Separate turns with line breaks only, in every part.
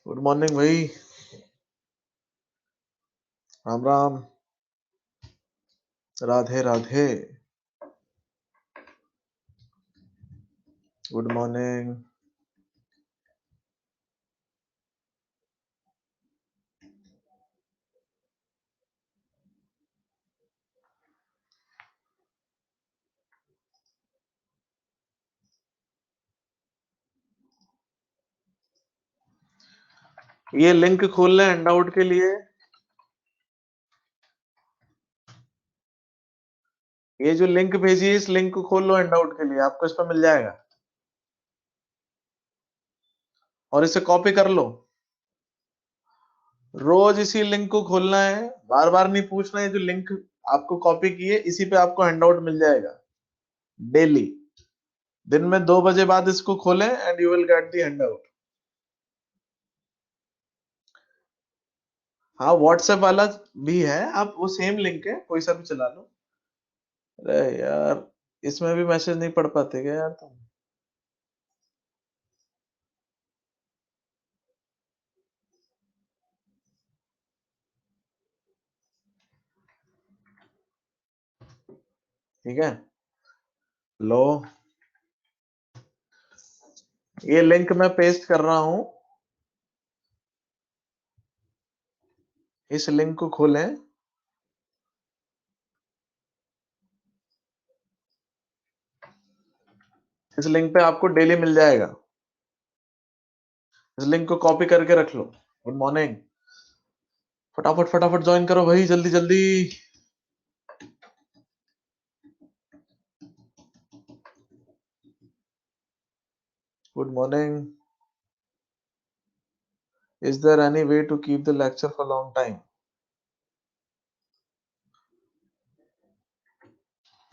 Good morning भाई। Ram Ram. Radhe Radhe. Good morning. ये link खोल लें हैंडआउट के लिए। ये जो लिंक भेजी है इस लिंक को खोल लो हैंडआउट के लिए, आपको इस पर मिल जाएगा और इसे कॉपी कर लो। रोज इसी लिंक को खोलना है, बार बार नहीं पूछना है। जो लिंक आपको कॉपी की है इसी पे आपको हैंडआउट मिल जाएगा डेली। दिन में 2 बजे बाद इसको खोलें and you will get the handout. हाँ, व्हाट्सएप वाला भी है, आप वो सेम लिंक है, कोई सा भी चला लो। अरे यार, इसमें भी मैसेज नहीं पढ़ पाते क्या यार तुम? ठीक है, लो ये लिंक मैं पेस्ट कर रहा हूं। इस लिंक को खोलें। इस लिंक पे आपको डेली मिल जाएगा। इस लिंक को कॉपी करके रख लो। Good morning. फटाफट फटाफट ज्वाइन करो भाई, जल्दी जल्दी। Good morning. Is there any way to keep the lecture for long time?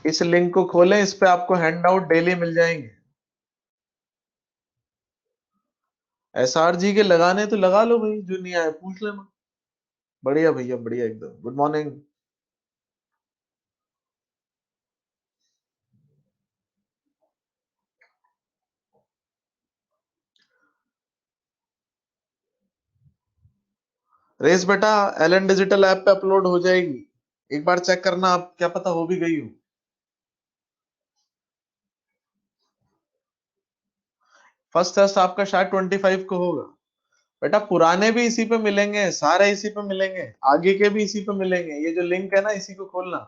इस लिंक को खोलें, इस पे आपको हैंड आउट डेली मिल जाएंगे। एसआर जी के लगाने तो लगा लो भाई, जो नहीं आए पूछ लेना। बढ़िया भैया, बढ़िया एकदम। Good morning. रेस बेटा एलन डिजिटल ऐप पे अपलोड हो जाएगी, एक बार चेक करना, आप क्या पता हो भी गई हो। फर्स्ट टेस्ट आपका शायद 25 को होगा। बेटा पुराने भी इसी पे मिलेंगे, सारे इसी पे मिलेंगे, आगे के भी इसी पे मिलेंगे। ये जो लिंक है ना, इसी को खोलना।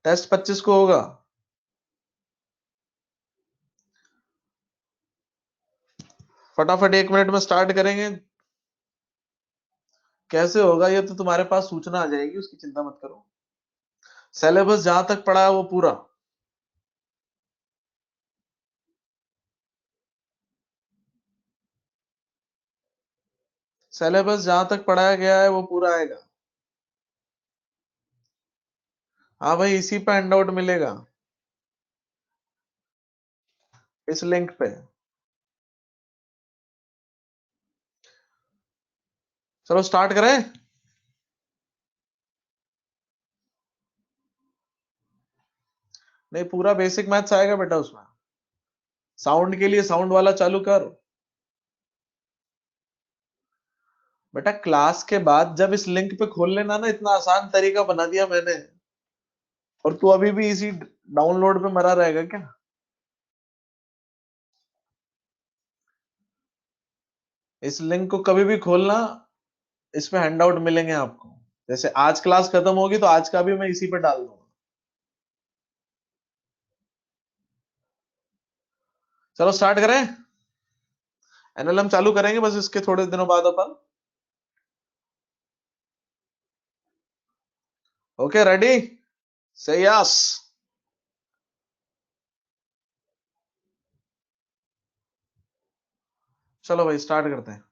टेस्ट 25 को होगा। फटाफट 1 मिनट में स्टार्ट करेंगे। कैसे होगा ये तो तुम्हारे पास सूचना आ जाएगी, उसकी चिंता मत करो। सिलेबस जहां तक पढ़ा है वो पूरा। सिलेबस जहां तक पढ़ाया गया है वो पूरा आएगा। हाँ भाई, इसी पे हैंडआउट मिलेगा, इस लिंक पे। चलो स्टार्ट करें। नहीं, पूरा बेसिक मैथ्स आएगा बेटा उसमें। साउंड के लिए साउंड वाला चालू कर। बेटा क्लास के बाद जब इस लिंक पे खोल लेना ना, इतना आसान तरीका बना दिया मैंने, और तू अभी भी इसी डाउनलोड पे मरा रहेगा क्या? इस लिंक को कभी भी खोलना, इस पे हैंडआउट मिलेंगे आपको। जैसे आज क्लास खत्म होगी तो आज का भी मैं इसी पे डाल दूंगा। चलो स्टार्ट करें। एनएलएम चालू करेंगे बस इसके थोड़े दिनों बाद अपन। ओके रेडी, से यस। चलो भाई स्टार्ट करते हैं।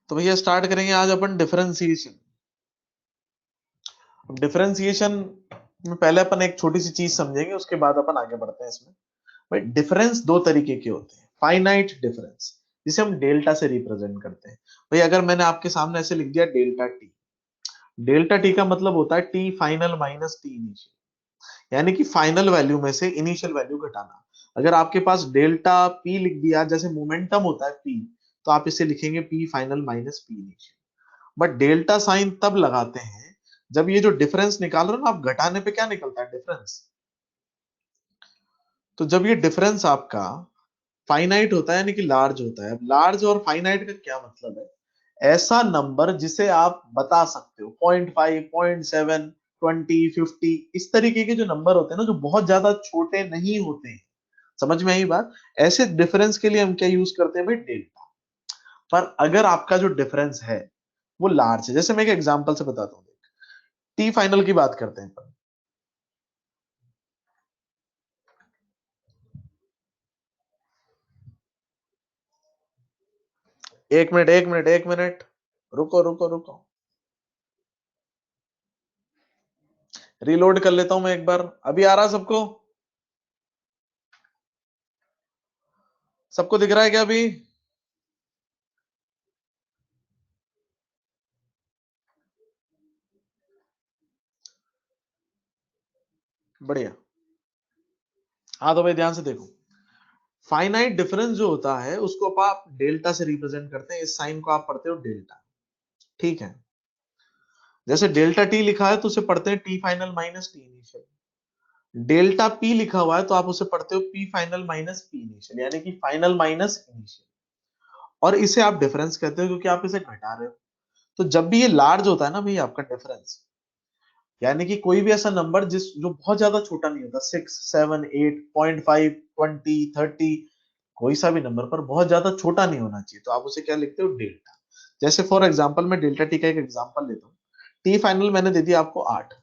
तो भैया स्टार्ट करेंगे आज अपन डिफरेंशिएशन। डिफरेंशिएशन में पहले अपन एक छोटी सी चीज समझेंगे, उसके बाद अपन आगे बढ़ते हैं इसमें। भाई डिफरेंस दो तरीके के होते हैं। फाइनाइट डिफरेंस, जिसे हम डेल्टा से रिप्रेजेंट करते हैं। भाई अगर मैंने आपके सामने ऐसे लिख दिया डेल्टा टी, डेल्टा टी का मतलब होता है T final minus T initial, यानी कि फाइनल वैल्यू में से इनिशियल वैल्यू घटाना। अगर आपके पास डेल्टा पी लिख दिया, जैसे मोमेंटम होता है पी, तो आप इसे लिखेंगे P final minus P initial. But delta sign तब लगाते हैं जब ये जो डिफरेंस निकाल रहे हो ना आप, घटाने पे क्या निकलता है, डिफरेंस। तो जब ये डिफरेंस आपका फाइनाइट होता है यानी कि लार्ज होता है। अब लार्ज और फाइनाइट का क्या मतलब है, ऐसा नंबर जिसे आप बता सकते हो, 0.5, 0.7, 20, 50, इस तरीके के जो नंबर होते हैं ना, जो बहुत ज्यादा छोटे नहीं होते हैं। समझ में आई बात। ऐसे डिफरेंस के लिए हम क्या यूज करते हैं भाई, डेल्टा। पर अगर आपका जो डिफरेंस है वो लार्ज है, जैसे मैं एक एग्जांपल से बताता हूँ, टी फाइनल की बात करते हैं अपन। एक मिनट, एक मिनट, एक मिनट, रुको रुको रुको, रीलोड कर लेता हूं मैं एक बार। अभी आ रहा सबको, सबको दिख रहा है क्या अभी? बढ़िया। हाँ तो भाई ध्यान से देखो, फाइनाइट डिफरेंस जो होता है उसको आप डेल्टा से रिप्रेजेंट करते हैं, इस साइन को आप पढ़ते हो डेल्टा। ठीक है। जैसे डेल्टा टी लिखा है तो उसे पढ़ते हैं T final minus T initial. Delta P लिखा हुआ है तो आप उसे पढ़ते हो P final minus P initial, यानी कि फाइनल माइनस इनिशियल। और इसे आप डिफरेंस कहते हो क्योंकि आप इसे घटा रहे हो। तो जब भी ये लार्ज होता है ना भाई आपका डिफरेंस, यानी कि कोई भी ऐसा नंबर जिस जो बहुत ज्यादा छोटा नहीं होता, 6, 7, 8, 0.5, 20, 30, कोई सा भी नंबर पर बहुत ज्यादा छोटा नहीं होना चाहिए, तो आप उसे क्या लिखते हो, डेल्टा। जैसे फॉर एग्जांपल मैं डेल्टा टी का एक एग्जांपल लेता हूँ। टी फाइनल मैंने दे दिया आपको 8,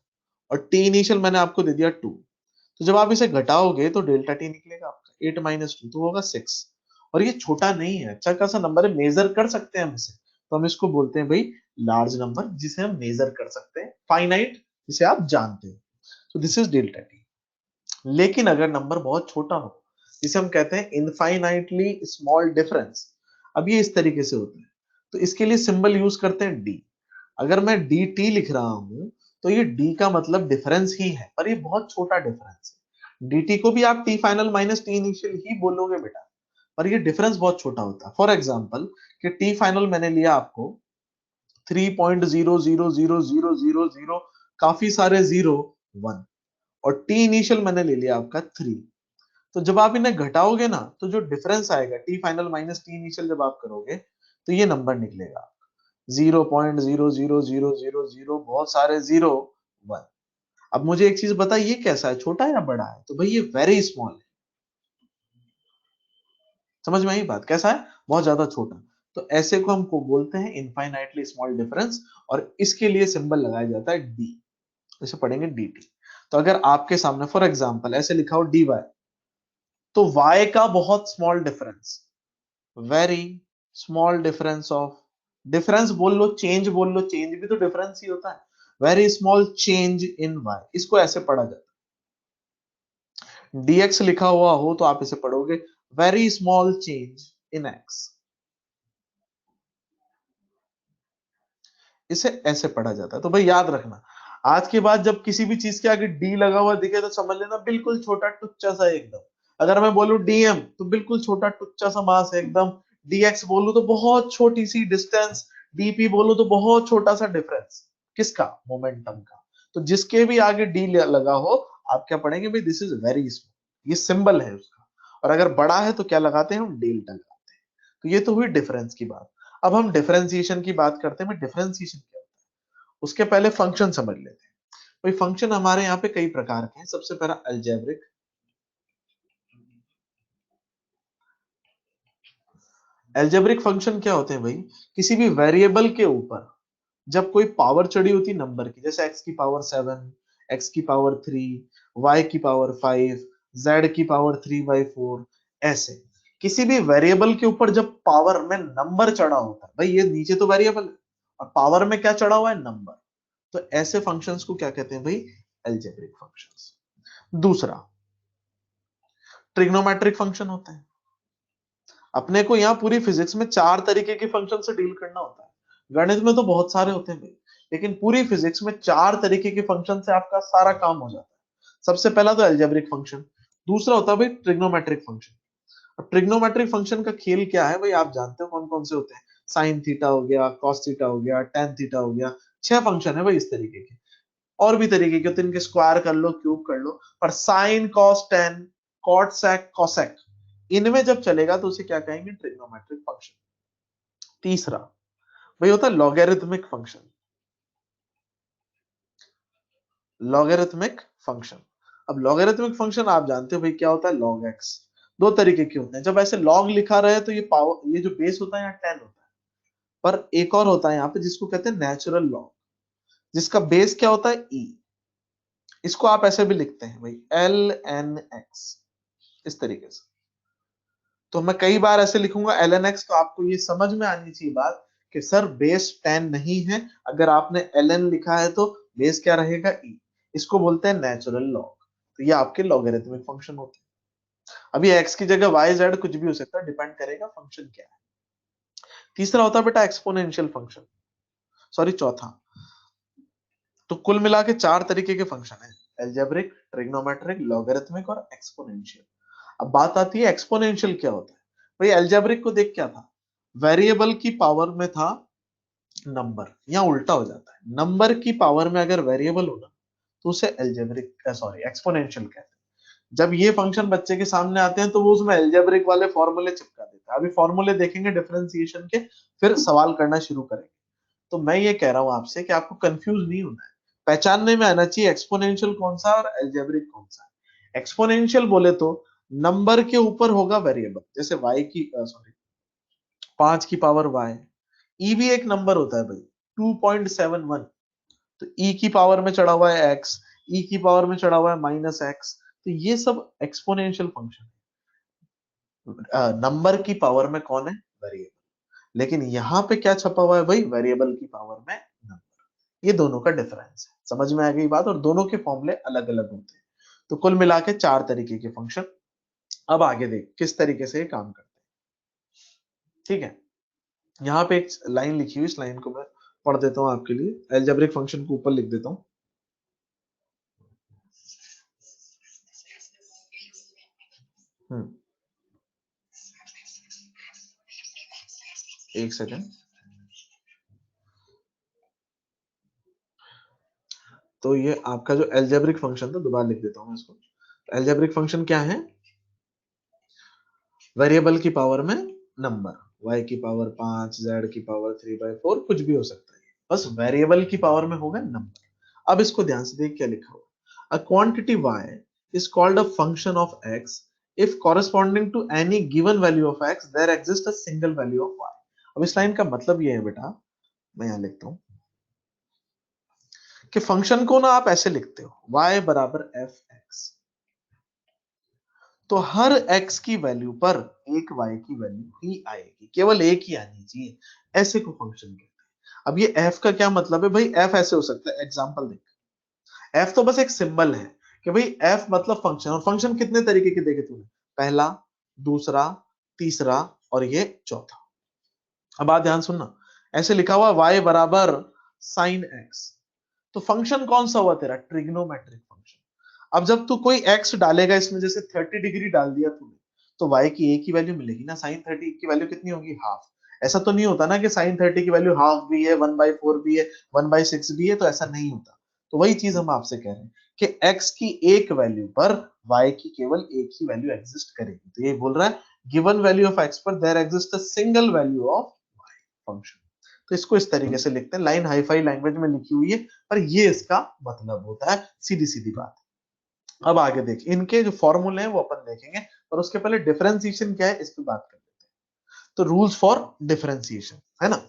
और टी इनिशियल मैंने आपको दे दिया 2। तो जब आप इसे घटाओगे तो डेल्टा टी निकलेगा आपका 8 - 2 तो होगा 6। और ये छोटा नहीं है, अच्छा खासा नंबर है, मेजर कर सकते हैं हम इसे। तो हम इसको बोलते हैं भाई लार्ज नंबर, जिसे हम मेजर कर सकते हैं, फाइनाइट जिसे आप जानते हो। तो दिस इज डेल्टा टी। लेकिन अगर नंबर बहुत छोटा हो, जिसे हम कहते हैं इनफाइनाइटली स्मॉल डिफरेंस, अब ये इस तरीके से होता है, तो इसके लिए सिंबल यूज करते हैं डी। अगर मैं डी टी लिख रहा हूं तो ये डी का मतलब डिफरेंस ही है, पर ये बहुत छोटा डिफरेंस है। dt को भी आप T final minus T initial ही बोलोगे बेटा, पर ये डिफरेंस बहुत छोटा होता है। फॉर एग्जाम्पल कि टी फाइनल मैंने लिया आपको 3.0000000, काफी सारे जीरो, 1, और टी इनिशियल मैंने ले लिया आपका 3। तो जब आप इन्हें घटाओगे ना तो जो डिफरेंस आएगा T final minus T initial जब आप करोगे तो ये नंबर निकलेगा 0.00000, बहुत सारे जीरो, 1। अब मुझे एक चीज बता, ये कैसा है, छोटा है या बड़ा है? तो भाई ये वेरी स्मॉल है। समझ में आई बात, कैसा है, बहुत ज्यादा छोटा। तो ऐसे को हमको बोलते हैं इनफाइनाइटली स्मॉल डिफरेंस, और इसके लिए सिंबल लगाया जाता है डी। इसे पढ़ेंगे डी टी। तो अगर आपके सामने फॉर एग्जाम्पल ऐसे लिखा हो डी वाई, तो y का बहुत small difference, very small difference of, difference बोल लो, चेंज बोल लो, चेंज भी तो डिफरेंस ही होता है, very small change in y, इसको ऐसे पढ़ा जाता है। dx लिखा हुआ हो तो आप इसे पढ़ोगे very small change in x, इसे ऐसे पढ़ा जाता है। तो भाई याद रखना, आज के बाद जब किसी भी चीज के आगे डी लगा हुआ दिखे तो समझ लेना बिल्कुल छोटा टुच्चा सा एकदम। अगर मैं बोलूं डीएम तो बिल्कुल छोटा टुच्चा सा मास है एकदम। डीएक्स बोलूं तो बहुत छोटी सी डिस्टेंस। डीपी बोलूं तो बहुत छोटा सा डिफरेंस, किसका, मोमेंटम का। तो जिसके भी आगे डी लगा हो, आप क्या पढ़ेंगे भाई, दिस इज वेरी स्मॉल, ये सिंबल है उसका। और अगर बड़ा है तो क्या लगाते हैं, हम डेल्टा लगाते हैं। तो ये तो हुई डिफरेंस की बात। अब हम डिफरेंशिएशन की बात करते हैं। डिफरेंशिएशन क्या होता है, उसके पहले फंक्शन समझ लेते हैं। भाई फंक्शन हमारे यहाँ पे कई प्रकार के हैं। सबसे पहला अलजेब्रिक। अलजेब्रिक फंक्शन क्या होते हैं भाई, किसी भी वेरिएबल के ऊपर जब कोई पावर चढ़ी होती नंबर की, जैसे एक्स की पावर 7, एक्स की पावर 3, वाई की पावर 5, जेड की पावर 3/4, ऐसे किसी भी वेरिएबल के ऊपर जब पावर में नंबर चढ़ा होता है, भाई ये नीचे तो वेरिएबल है और पावर में क्या चढ़ा हुआ है, नंबर। तो ऐसे फंक्शंस को क्या कहते हैं भाई, अलजेब्रिक फंक्शंस। दूसरा ट्रिग्नोमेट्रिक फंक्शन होते हैं। अपने को यहाँ पूरी फिजिक्स में 4 तरीके के फंक्शन से डील करना होता है। गणित में तो बहुत सारे होते हैं भाई, लेकिन पूरी फिजिक्स में 4 तरीके के फंक्शन से आपका सारा काम हो जाता है। सबसे पहला तो अलजेब्रिक फंक्शन, दूसरा होता है भाई ट्रिग्नोमेट्रिक फंक्शन। अब ट्रिग्नोमेट्रिक फंक्शन का खेल क्या है भाई, आप जानते हो कौन कौन से होते हैं, साइन थीटा हो गया, कॉस थीटा हो गया, टेन थीटा हो गया, 6 फंक्शन है भाई इस तरीके के। और भी तरीके के होते हैं, इनके स्क्वायर कर लो, क्यूब कर लो, पर sine cos tan cot sec cosec इनमें जब चलेगा तो उसे क्या कहेंगे, ट्रिग्नोमेट्रिक फंक्शन। तीसरा भाई होता है लॉगरिथमिक फंक्शन। लॉगरिथमिक फंक्शन, अब लॉगरिथमिक फंक्शन आप जानते हो भाई क्या होता है, लॉग एक्स। दो तरीके के होते हैं, जब ऐसे लॉग लिखा रहे तो ये पावर, ये जो बेस होता है यहाँ 10 होता है, पर एक और होता है यहाँ पे जिसको कहते हैं नेचुरल लॉग, जिसका बेस क्या होता है ई। इसको आप ऐसे भी लिखते हैं भाई एल एन एक्स, इस तरीके से। तो मैं कई बार ऐसे लिखूंगा एल एन एक्स, तो आपको ये समझ में आनी चाहिए बात कि सर बेस 10 नहीं है, अगर आपने एल एन लिखा है तो बेस क्या रहेगा ई। इसको बोलते हैं नेचुरल लॉग। तो ये आपके लॉगरिथमिक फंक्शन होते हैं। अभी एक्स की जगह वाई जेड कुछ भी हो सकता है, डिपेंड करेगा फंक्शन क्या है। तीसरा होता है बेटा एक्सपोनेंशियल फंक्शन, सॉरी चौथा। तो कुल मिला के 4 तरीके के फंक्शन है, एल्जेब्रिक, ट्रिग्नोमेट्रिक, लॉगरिथमिक और एक्सपोनेंशियल। अब बात आती है एक्सपोनेंशियल क्या होता है। भाई एल्जेब्रिक को देख क्या था, वेरिएबल की पावर में था नंबर, यहाँ उल्टा हो जाता है, नंबर की पावर में अगर वेरिएबल होगा तो उसे एल्जेब्रिक सॉरी एक्सपोनेंशियल कहते हैं। जब ये फंक्शन बच्चे के सामने आते हैं तो वो उसमें एल्जेब्रिक वाले फॉर्मूले चिपका देता है। अभी फॉर्मूले देखेंगे डिफरेंशिएशन के, फिर सवाल करना शुरू करेंगे। तो मैं ये कह रहा हूं आपसे कि आपको कंफ्यूज नहीं होना है, पहचानने में आना चाहिए एक्सपोनेंशियल कौन सा और एल्जेब्रिक कौन सा है। एक्सपोनेंशियल बोले तो नंबर के ऊपर होगा वेरिएबल, जैसे y की सॉरी 5 की पावर y। ई भी एक नंबर होता है भाई 2.71, तो ई की पावर में चढ़ा हुआ है x, ई की पावर में चढ़ा हुआ है माइनस एक्स। तो ये सब एक्सपोनेंशियल फंक्शन है, नंबर की पावर में कौन है, वेरिएबल। लेकिन यहाँ पे क्या छपा हुआ है भाई, वेरिएबल की पावर में नंबर। ये दोनों का डिफरेंस है, समझ में आ गई बात, और दोनों के फॉर्मूले अलग अलग होते हैं। तो कुल मिला के 4 तरीके के फंक्शन। अब आगे देख किस तरीके से ये काम करते हैं, ठीक है। यहाँ पे एक लाइन लिखी हुई, इस लाइन को मैं पढ़ देता हूँ आपके लिए, एल्जेब्रिक फंक्शन को ऊपर लिख देता हूँ। एक सेकेंड। तो ये आपका जो एल्जेब्रिक फंक्शन था, दोबारा लिख देता हूँ मैं इसको। एल्जेब्रिक फंक्शन क्या है, वेरिएबल की पावर में नंबर, y की पावर 5, z की पावर 3/4, कुछ भी हो सकता है, बस वेरिएबल की पावर में होगा नंबर। अब इसको ध्यान से देख क्या लिखा हुआ, a quantity y is called a function of x if corresponding to any given value of x there exists a single value of y। अब इस लाइन का मतलब ये है बेटा, मैं यहां लिखता हूं कि फंक्शन को ना आप ऐसे लिखते हो y बराबर एफ एक्स, तो हर x की वैल्यू पर एक y की वैल्यू ही आएगी, केवल एक ही आनी चाहिए, ऐसे को फंक्शन कहते हैं। अब ये f का क्या मतलब है भाई, f ऐसे हो सकता है, एग्जांपल देख, f तो बस एक सिंबल है कि भाई f मतलब फंक्शन, और फंक्शन कितने तरीके के देखे तूने, पहला, दूसरा, तीसरा और ये चौथा। अब बात ध्यान सुनना, ऐसे लिखा हुआ y बराबर साइन x, तो फंक्शन कौन सा हुआ तेरा, ट्रिग्नोमेट्रिक फंक्शन। अब जब तू कोई x डालेगा इसमें, जैसे 30 डिग्री डाल दिया तूने, तो y की एक ही वैल्यू मिलेगी ना, साइन 30 की वैल्यू कितनी होगी, हाफ। ऐसा तो नहीं होता ना कि साइन 30 की वैल्यू हाफ भी है, 1/4 भी है, 1/6 भी है, तो ऐसा नहीं होता। तो वही चीज हम आपसे कह रहे हैं कि x की एक वैल्यू पर y की केवल एक ही वैल्यू एग्जिस्ट करेगी। तो ये बोल रहा है गिवन वैल्यू ऑफ x पर there exist a single value of y function. तो इसको इस तरीके से लिखते हैं, लाइन हाईफाई लैंग्वेज में लिखी हुई है, पर ये इसका मतलब होता है, सीधी सीधी बात। अब आगे देख, इनके जो फॉर्मूले हैं वो अपन देखेंगे, पर उसके पहले डिफरेंशिएशन क्या है इस पे बात कर लेते हैं। तो रूल्स फॉर डिफरेंशिएशन है ना।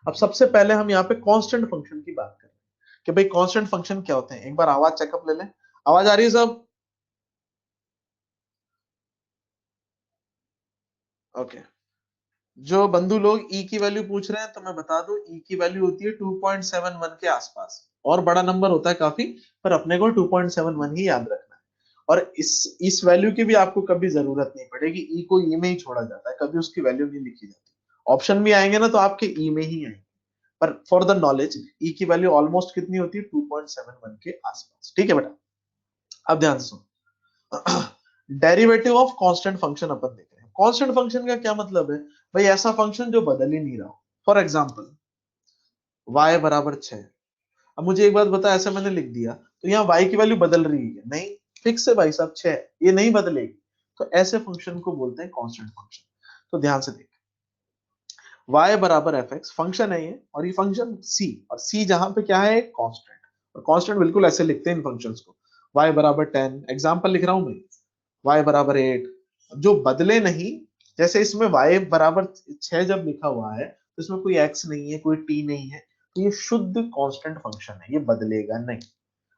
अब सबसे पहले हम यहाँ पे कांस्टेंट फंक्शन की बात करें कि भाई कांस्टेंट फंक्शन क्या होते हैं, एक बार आवाज चेकअप ले लें। आवाज आ रही है सब, ओके। जो बंधु लोग ई की वैल्यू पूछ रहे हैं तो मैं बता दूं, ई की वैल्यू होती है 2.71 के आसपास, और बड़ा नंबर होता है काफी, पर अपने को 2.71 ही याद रखना है। और इस वैल्यू की भी आपको कभी जरूरत नहीं पड़ेगी, ई को ई में ही छोड़ा जाता है, कभी उसकी वैल्यू नहीं लिखी जाती। ऑप्शन भी आएंगे ना तो आपके ई में ही आएंगे, पर फॉर द नॉलेज ई की वैल्यू ऑलमोस्ट कितनी होती है 2.71 के आसपास। ठीक है बेटा, अब ध्यान से सुनो। डेरिवेटिव ऑफ कांस्टेंट फंक्शन अपन देख रहे हैं। कांस्टेंट फंक्शन का क्या मतलब है भाई, ऐसा फंक्शन जो बदल ही नहीं रहा हो। फॉर एग्जांपल y बराबर 6। अब मुझे एक बात बता, ऐसे मैंने लिख दिया तो यहाँ y की वैल्यू बदल रही है नहीं, फिक्स है भाई साहब 6, ये नहीं बदलेगी। तो ऐसे फंक्शन को बोलते हैं कांस्टेंट फंक्शन। तो ध्यान से देख, y बराबर एफ एक्स फंक्शन है ये, और ये फंक्शन c, और c जहां पे क्या है कांस्टेंट, और कांस्टेंट बिल्कुल ऐसे लिखते हैं इन फंक्शंस को। y बराबर 10, एग्जांपल लिख रहा हूं मैं, y बराबर 8, जो बदले नहीं। जैसे इसमें y बराबर 6 जब लिखा हुआ है तो इसमें कोई x नहीं है, कोई t नहीं है, तो ये शुद्ध कांस्टेंट फंक्शन है, ये बदलेगा नहीं।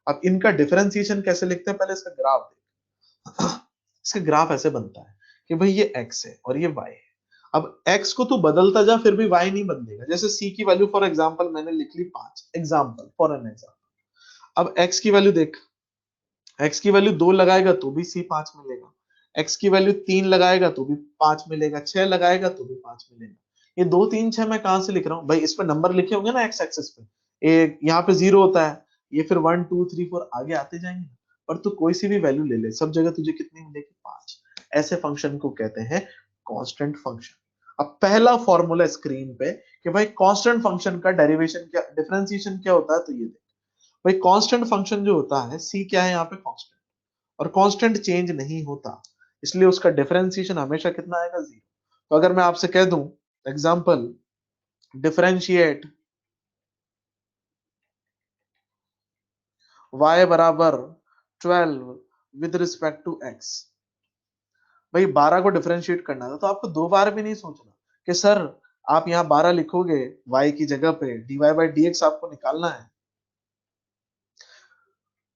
अब इनका डिफरेंशिएशन कैसे लिखते हैं, पहले इसका ग्राफ देख। इसका ग्राफ ऐसे बनता है कि भाई ये x है और ये y है। अब x को तू बदलता जा फिर भी y नहीं बदलेगा। जैसे c की वैल्यू फॉर एग्जांपल मैंने लिख ली 5, एग्जांपल फॉर एन एग्जांपल। अब x की वैल्यू देख, x की वैल्यू 2 लगाएगा तो भी c 5 मिलेगा, x की वैल्यू 3 लगाएगा तो भी 5 मिलेगा, 6 लगाएगा तो भी 5 मिलेगा। ये 2 3 6 मैं कहां से लिख रहा हूँ भाई, इस पे नंबर लिखे होंगे ना x एक्सिस पे, एक यहाँ पे 0 होता है, ये फिर 1 2 3 4 आगे आते जाएंगे। और तू कोई सी भी वैल्यू ले ले, सब जगह तुझे कितनी मिलेगी 5। ऐसे फंक्शन को कहते हैं कांस्टेंट फंक्शन। अब पहला फॉर्मूला स्क्रीन पे कि भाई कांस्टेंट फंक्शन का डेरिवेशन क्या, डिफरेंशिएशन क्या होता है, तो ये देख भाई, कांस्टेंट फंक्शन जो होता है c क्या है यहाँ पे कांस्टेंट, और कांस्टेंट चेंज नहीं होता, इसलिए उसका डिफरेंशिएशन हमेशा कितना आएगा 0। तो अगर मैं आपसे कह दूं एग्जांपल, डिफरेंशिएट y बराबर 12 विद रिस्पेक्ट टू x, भाई 12 को डिफरेंशिएट करना था तो आपको दो बार भी नहीं सोचना कि सर आप यहाँ 12 लिखोगे y की जगह पे, dy बाई dx आपको निकालना है।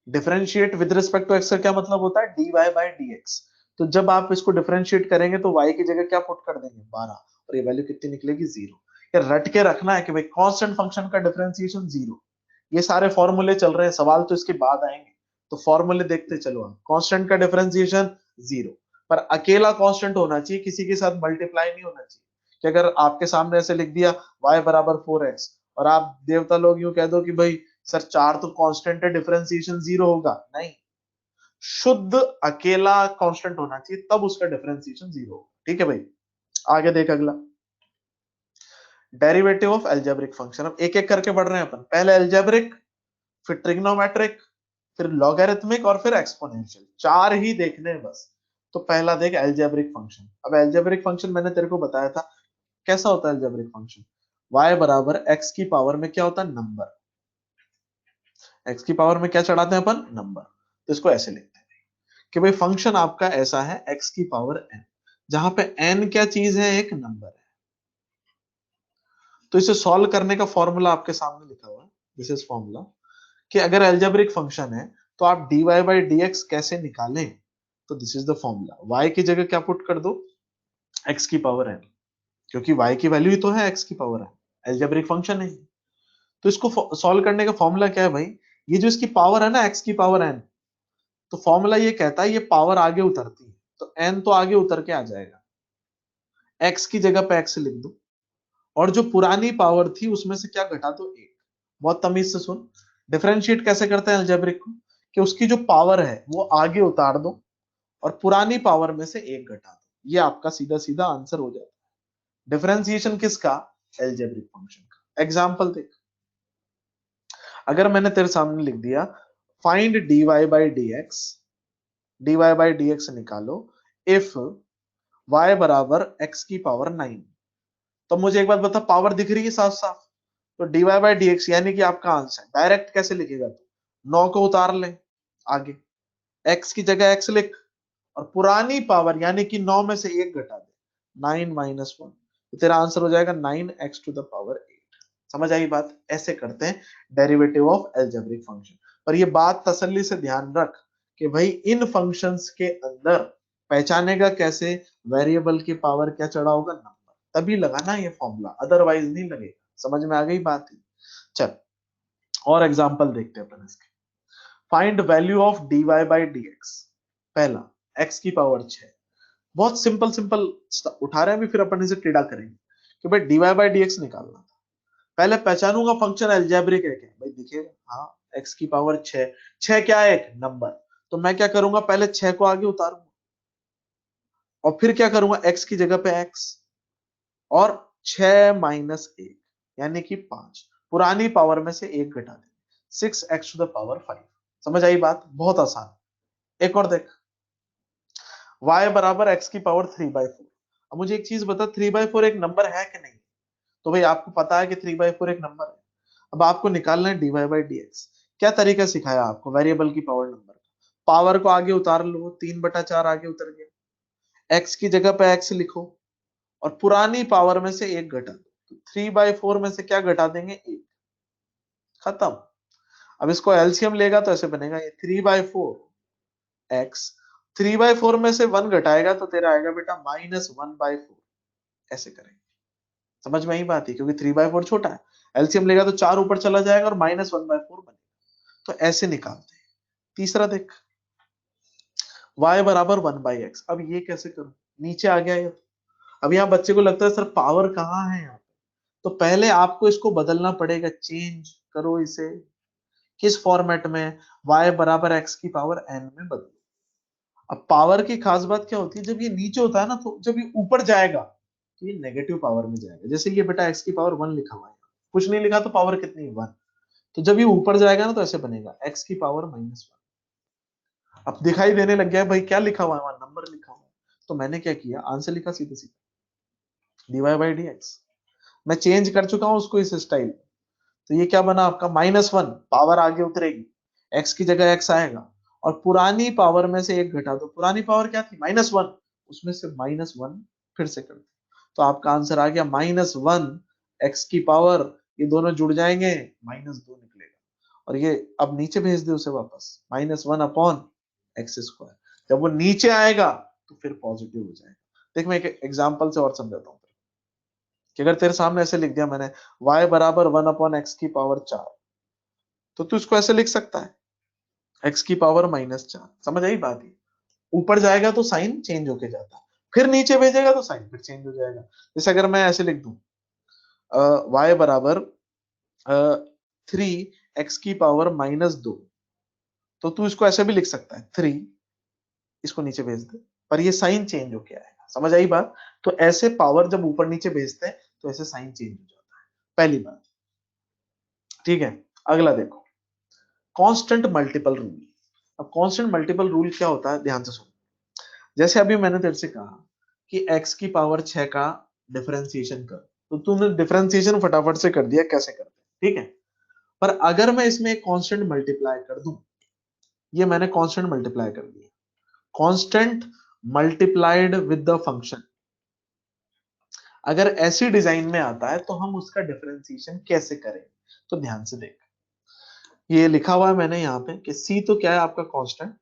Differentiate with respect to x का क्या मतलब होता है, dy बाई dx। तो जब आप इसको डिफरेंशिएट करेंगे तो y की जगह क्या पुट कर देंगे 12, और ये वैल्यू कितनी निकलेगी 0। ये रट के रखना है कि भाई कांस्टेंट फंक्शन का डिफरेंशिएशन 0। ये सारे फॉर्मूले चल रहे हैं, सवाल तो इसके बाद आएंगे, तो फॉर्मूले देखते चलो। आप कांस्टेंट का डिफरेंशिएशन 0, पर अकेला कांस्टेंट होना चाहिए, किसी के साथ मल्टीप्लाई नहीं होना चाहिए। कि अगर आपके सामने ऐसे लिख दिया y बराबर 4x, और आप देवता लोग यूं कह दो कि भाई सर 4 तो कांस्टेंट है, डिफरेंशिएशन 0 होगा, नहीं, शुद्ध अकेला कांस्टेंट होना चाहिए तब उसका डिफरेंशिएशन 0 होगा। ठीक है भाई, आगे देख अगला, डेरिवेटिव ऑफ एल्जेब्रिक फंक्शन। अब एक एक करके बढ़ रहे हैं अपन, पहले एल्जेब्रिक, फिर ट्रिग्नोमेट्रिक, फिर लॉगरिथमिक, और फिर एक्सपोनेंशियल। चार ही देखने हैं बस। तो पहला देख एल्जेब्रिक फंक्शन। अब एल्जेब्रिक फंक्शन मैंने तेरे को बताया था कैसा होता है एल्जेब्रिक फंक्शन, y बराबर x की पावर में क्या होता है नंबर, x की पावर में क्या चढ़ाते हैं अपन नंबर। तो इसको ऐसे लिखते हैं कि भाई फंक्शन आपका ऐसा है x की पावर n, जहां पे n क्या चीज है, एक नंबर है। तो इसे सॉल्व करने का फॉर्मूला आपके सामने लिखा हुआ है, दिस इज फॉर्मूला, कि अगर एल्जेब्रिक फंक्शन है तो आप dy बाई dx कैसे निकालें। तो this is the formula, y की जगह क्या पुट कर दो x की पावर n, क्योंकि y की वैल्यू ही तो है x की पावर n, एल्जेब्रिक फंक्शन है। तो इसको सॉल्व करने का फॉर्मूला क्या है भाई, ये जो इसकी पावर है ना x की पावर n, तो फॉर्मूला ये कहता है ये पावर आगे उतरती है, तो n तो आगे उतर के आ जाएगा, x की जगह पे x लिख दो, और जो पुरानी पावर थी उसमें से क्या घटा दो 1। बहुत तमीज से सुन, डिफरेंशिएट कैसे करते हैं अलजेब्रिक को, कि उसकी जो पावर है वो आगे उतार दो और पुरानी पावर में से 1 घटा दो, ये आपका सीधा सीधा आंसर हो जाता है। डिफरेंशिएशन किसका, अलजेब्रिक फंक्शन का। एग्जांपल देख, अगर मैंने तेरे सामने लिख दिया find dy by dx, dy by dx निकालो इफ y बराबर x की पावर 9। तो मुझे एक बात बता, पावर दिख रही है साफ साफ, तो dy बाई dx यानी कि आपका आंसर डायरेक्ट कैसे लिखेगा, तो 9 को उतार ले आगे, x की जगह x लिख, और पुरानी पावर यानी कि 9 में से 1 घटा दे, 9 माइनस 1, तो तेरा आंसर हो जाएगा 9x टू द पावर 8। समझ आई बात, ऐसे करते हैं डेरिवेटिव ऑफ अलजेब्रिक फंक्शन। पर ये बात तसल्ली से ध्यान रख कि भाई इन फंक्शंस के अंदर पहचानेगा कैसे वेरिएबल की पावर क्या चढ़ा होगा नंबर, तभी लगाना ये फॉर्मूला, अदरवाइज नहीं लगेगा। समझ में आ गई बात है। चल और एग्जांपल देखते हैं अपन इसके, find value of dy by dx। पहला x की पावर 6, बहुत सिंपल सिंपल उठा रहे हैं, भी फिर अपन इसे टेढ़ा करेंगे कि भाई dy बाई dx निकालना था। पहले पहचानूंगा फंक्शन अलजेब्रिक है क्या, भाई दिखेगा हाँ x की पावर 6, 6 क्या है, एक नंबर, तो मैं क्या करूंगा, पहले 6 को आगे उतारूंगा और फिर क्या करूंगा, x की जगह पे x और 6 माइनस 1 यानी कि 5, पुरानी पावर में से 1 घटा देंगे, 6x टू द पावर 5। समझ आई बात, बहुत आसान। एक और देख, y बराबर x की पावर 3/4। अब मुझे एक चीज बता, 3/4 एक नंबर है कि नहीं, तो भाई आपको पता है कि 3/4 एक नंबर है। अब आपको निकालना है dy/dx। क्या तरीका सिखाया आपको, वेरिएबल की पावर नंबर, पावर को आगे उतार लो, 3/4 आगे उतर गया, x की जगह पे x लिखो और पुरानी पावर में से 1 घटा दो, तो 3/4 में से क्या घटा देंगे, 1, खत्म। अब इसको एलसीएम लेगा तो ऐसे बनेगा, ये 3/4 x, 3/4 में से 1 घटाएगा तो तेरा आएगा बेटा -1/4, ऐसे करेंगे। समझ में ही बात है, क्योंकि 3/4 छोटा है, एलसीएम लेगा तो 4 ऊपर चला जाएगा और -1/4 बनेगा, तो ऐसे निकालते हैं। तीसरा देख, y बराबर 1/x। अब ये कैसे करूं, नीचे आ गया ये। अब यहाँ बच्चे को लगता है सर पावर कहाँ है यहाँ, तो पहले आपको इसको बदलना पड़ेगा, चेंज करो इसे, किस फॉर्मेट में, y बराबर x की पावर n में बदलो। अब पावर की खास बात क्या होती है, जब ये नीचे होता है ना, तो जब ये ऊपर जाएगा तो ये नेगेटिव पावर में जाएगा। जैसे ये बेटा x की पावर 1 लिखा हुआ है, कुछ नहीं लिखा तो पावर कितनी है, 1, तो जब ये ऊपर जाएगा ना तो ऐसे बनेगा x की पावर -1। अब दिखाई देने लग गया भाई क्या लिखा हुआ है वहां, नंबर लिखा हुआ है, तो मैंने क्या किया, आंसर लिखा सीधे सीधे dy/dx। मैं चेंज कर चुका हूं उसको इस स्टाइल, तो ये क्या बना आपका -1, पावर आगे उतरेगी, x की जगह x आएगा और पुरानी पावर में से 1 घटा दो, पुरानी पावर क्या थी, -1, उसमें से -1 फिर से कर दो, तो आपका आंसर आ गया -1 x की पावर, ये दोनों जुड़ जाएंगे -2 निकलेगा, और ये अब नीचे भेज दे उसे वापस, -1/x²। जब वो नीचे आएगा तो फिर पॉजिटिव हो जाएगा। देख मैं एक एग्जांपल से और समझाता हूँ कि अगर तेरे सामने ऐसे लिख दिया मैंने, y बराबर 1/x की पावर 4, तो तू इसको ऐसे लिख सकता है, x की पावर -4। समझ आई बात, ही ऊपर जाएगा तो साइन चेंज होके जाता है, फिर नीचे भेजेगा तो साइन फिर चेंज हो जाएगा। जैसे अगर मैं ऐसे लिख दूं, y बराबर 3x की पावर -2, तो तू इसको ऐसे भी लिख सकता है, 3, इसको नीचे भेज दे, पर ये साइन चेंज होके आएगा। समझ आई बात, तो ऐसे पावर जब ऊपर नीचे भेजते हैं तो ऐसे साइन चेंज हो जाता है, पहली बात। ठीक है, अगला देखो, कांस्टेंट मल्टीपल रूल। अब कांस्टेंट मल्टीपल रूल क्या होता है, ध्यान से सुनो। जैसे अभी मैंने तेरे से कहा कि x की पावर 6 का डिफरेंशिएशन कर, तो तूने डिफरेंशिएशन फटाफट से कर दिया, कैसे करते, ठीक है। पर अगर मैं इसमें एक कांस्टेंट मल्टीप्लाई कर दूं, ये मैंने कांस्टेंट मल्टीप्लाई कर दिया, constant multiplied with the function, अगर ऐसी डिजाइन में आता है तो हम उसका डिफरेंशिएशन कैसे करें, तो ध्यान से देख, ये लिखा हुआ है मैंने यहाँ पे कि c तो क्या है आपका कांस्टेंट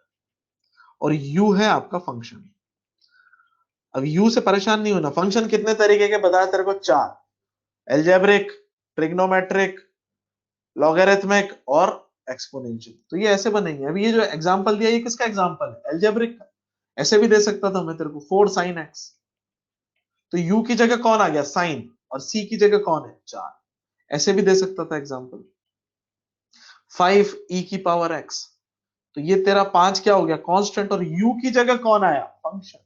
और u है आपका फंक्शन। अब u से परेशान नहीं होना, फंक्शन कितने तरीके के बताया तेरे को, 4, एल्जेब्रिक, ट्रिग्नोमेट्रिक, लॉगरिथमिक और एक्सपोनेंशियल, तो ये ऐसे बनेंगे। अभी ये जो एग्जांपल दिया ये किसका एग्जांपल है, एल्जेब्रिक का। ऐसे भी दे सकता था मैं तेरे को 4 sin x, तो u की जगह कौन आ गया, साइन, और c की जगह कौन है, 4, ऐसे भी दे सकता था एग्जांपल। 5 e की पावर x, तो ये तेरा 5 क्या हो गया, कांस्टेंट, और u की जगह कौन आया, फंक्शन।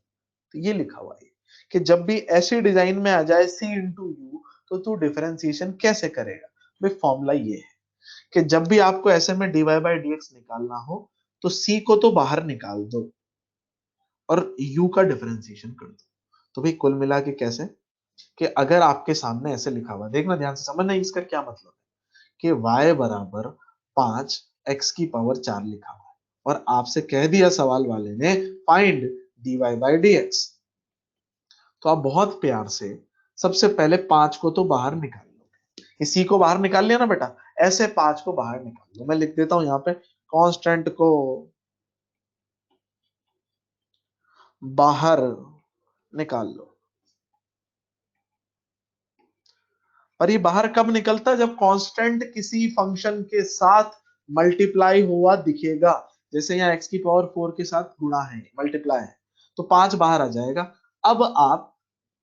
तो ये लिखा हुआ है कि जब भी ऐसी डिजाइन में आ जाए c इंटू यू, तो तू डिफरेंशिएशन कैसे करेगा। भाई फॉर्मूला ये है कि जब भी आपको ऐसे में dy/dx निकालना हो तो c को तो बाहर निकाल दो और u का डिफरेंशिएशन कर दो। तो भाई कुल मिला के कैसे, कि अगर आपके सामने ऐसे लिखा हुआ, देखना ध्यान से, समझना इसका क्या मतलब है, कि y बराबर 5 x की पावर 4 लिखा हुआ है और आपसे कह दिया सवाल वाले ने फाइंड dy/dx, तो आप बहुत प्यार से सबसे पहले 5 को तो बाहर निकाल लो, इसी को बाहर निकाल लिया ना बेटा, ऐसे 5 को बाहर निकाल लो। मैं लिख देता हूं यहाँ पे, कांस्टेंट को बाहर निकाल लो। और ये बाहर कब निकलता है, जब कांस्टेंट किसी फंक्शन के साथ मल्टीप्लाई हुआ दिखेगा। जैसे यहाँ x की पावर 4 के साथ गुणा है, मल्टीप्लाई है, तो 5 बाहर आ जाएगा। अब आप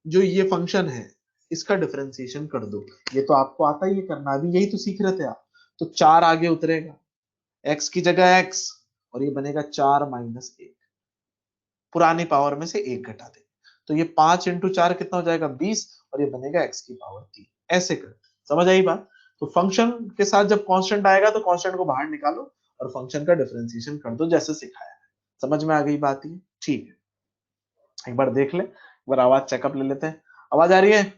जो ये फंक्शन है इसका डिफरेंशिएशन कर दो। ये तो आपको आता ही है करना, अभी यही तो सीख रहे थे आप। तो 4 आगे उतरेगा, x की जगह x, और ये बनेगा 4 माइनस 1, पुरानी पावर में से 1 घटा दे। तो ये 5 इंटू 4 कितना हो जाएगा 20, और ये बनेगा x की पावर 3। ऐसे कर, समझ आई बात? तो फंक्शन के साथ जब कांस्टेंट आएगा तो कांस्टेंट को बाहर निकालो और फंक्शन का डिफरेंशिएशन कर दो जैसे सिखाया है। समझ में आ गई बात? ये ठीक है, एक बार देख ले, एक बार आवाज चेकअप ले लेते हैं। आवाज आ रही है?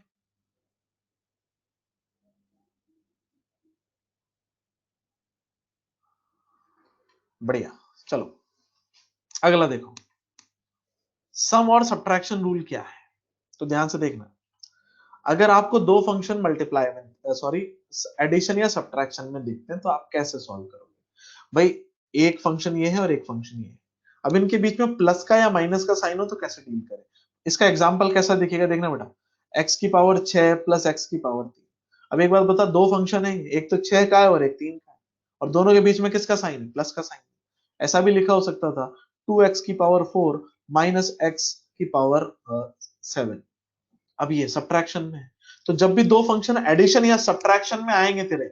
बढ़िया। चलो अगला देखो, सम और सब्ट्रैक्शन रूल क्या है। तो ध्यान से देखना, अगर आपको दो फंक्शन मल्टीप्लाई में सॉरी एडिशन या सब्ट्रैक्शन में दिखते हैं तो आप कैसे सॉल्व करोगे? भाई एक फंक्शन ये है और एक फंक्शन ये है, अब इनके बीच में प्लस का या माइनस का साइन हो तो कैसे डील करें? इसका एग्जांपल कैसा दिखेगा देखना बेटा, x की पावर 6 प्लस x की पावर 3। अब एक बात बता, दो फंक्शन है, एक तो 6 का है और एक 3 का है, और दोनों के बीच में किसका साइन है? प्लस का साइन। ऐसा भी लिखा हो सकता था 2x की पावर 4 माइनस x की पावर 7। अब ये सब्ट्रैक्शन में है, तो जब भी दो फंक्शन एडिशन या सब्ट्रैक्शन में आएंगे तेरे,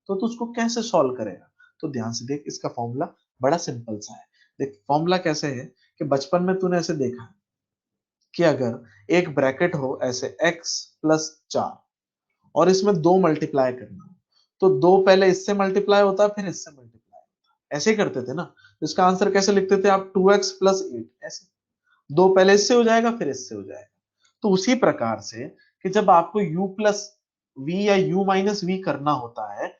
तो तू उसको कैसे सॉल्व करेगा? तो ध्यान से देख, इसका फॉर्मूला बड़ा सिंपल सा है। देख फॉर्मूला कैसे है कि बचपन में तूने ऐसे देखा है कि अगर एक ब्रैकेट हो ऐसे x प्लस 4 और इसमें दो मल्टीप्लाई करना, तो दो पहले इससे मल्टीप्लाई होता है फिर इससे मल्टीप्लाई होता है, ऐसे ही करते थे ना। तो इसका आंसर कैसे लिखते थे आप? 2x प्लस 8, ऐसे दो पहले इससे हो जाएगा फिर इससे हो जाएगा। तो उसी प्रकार से कि जब आपको u प्लस वी या u माइनस वी करना होता है,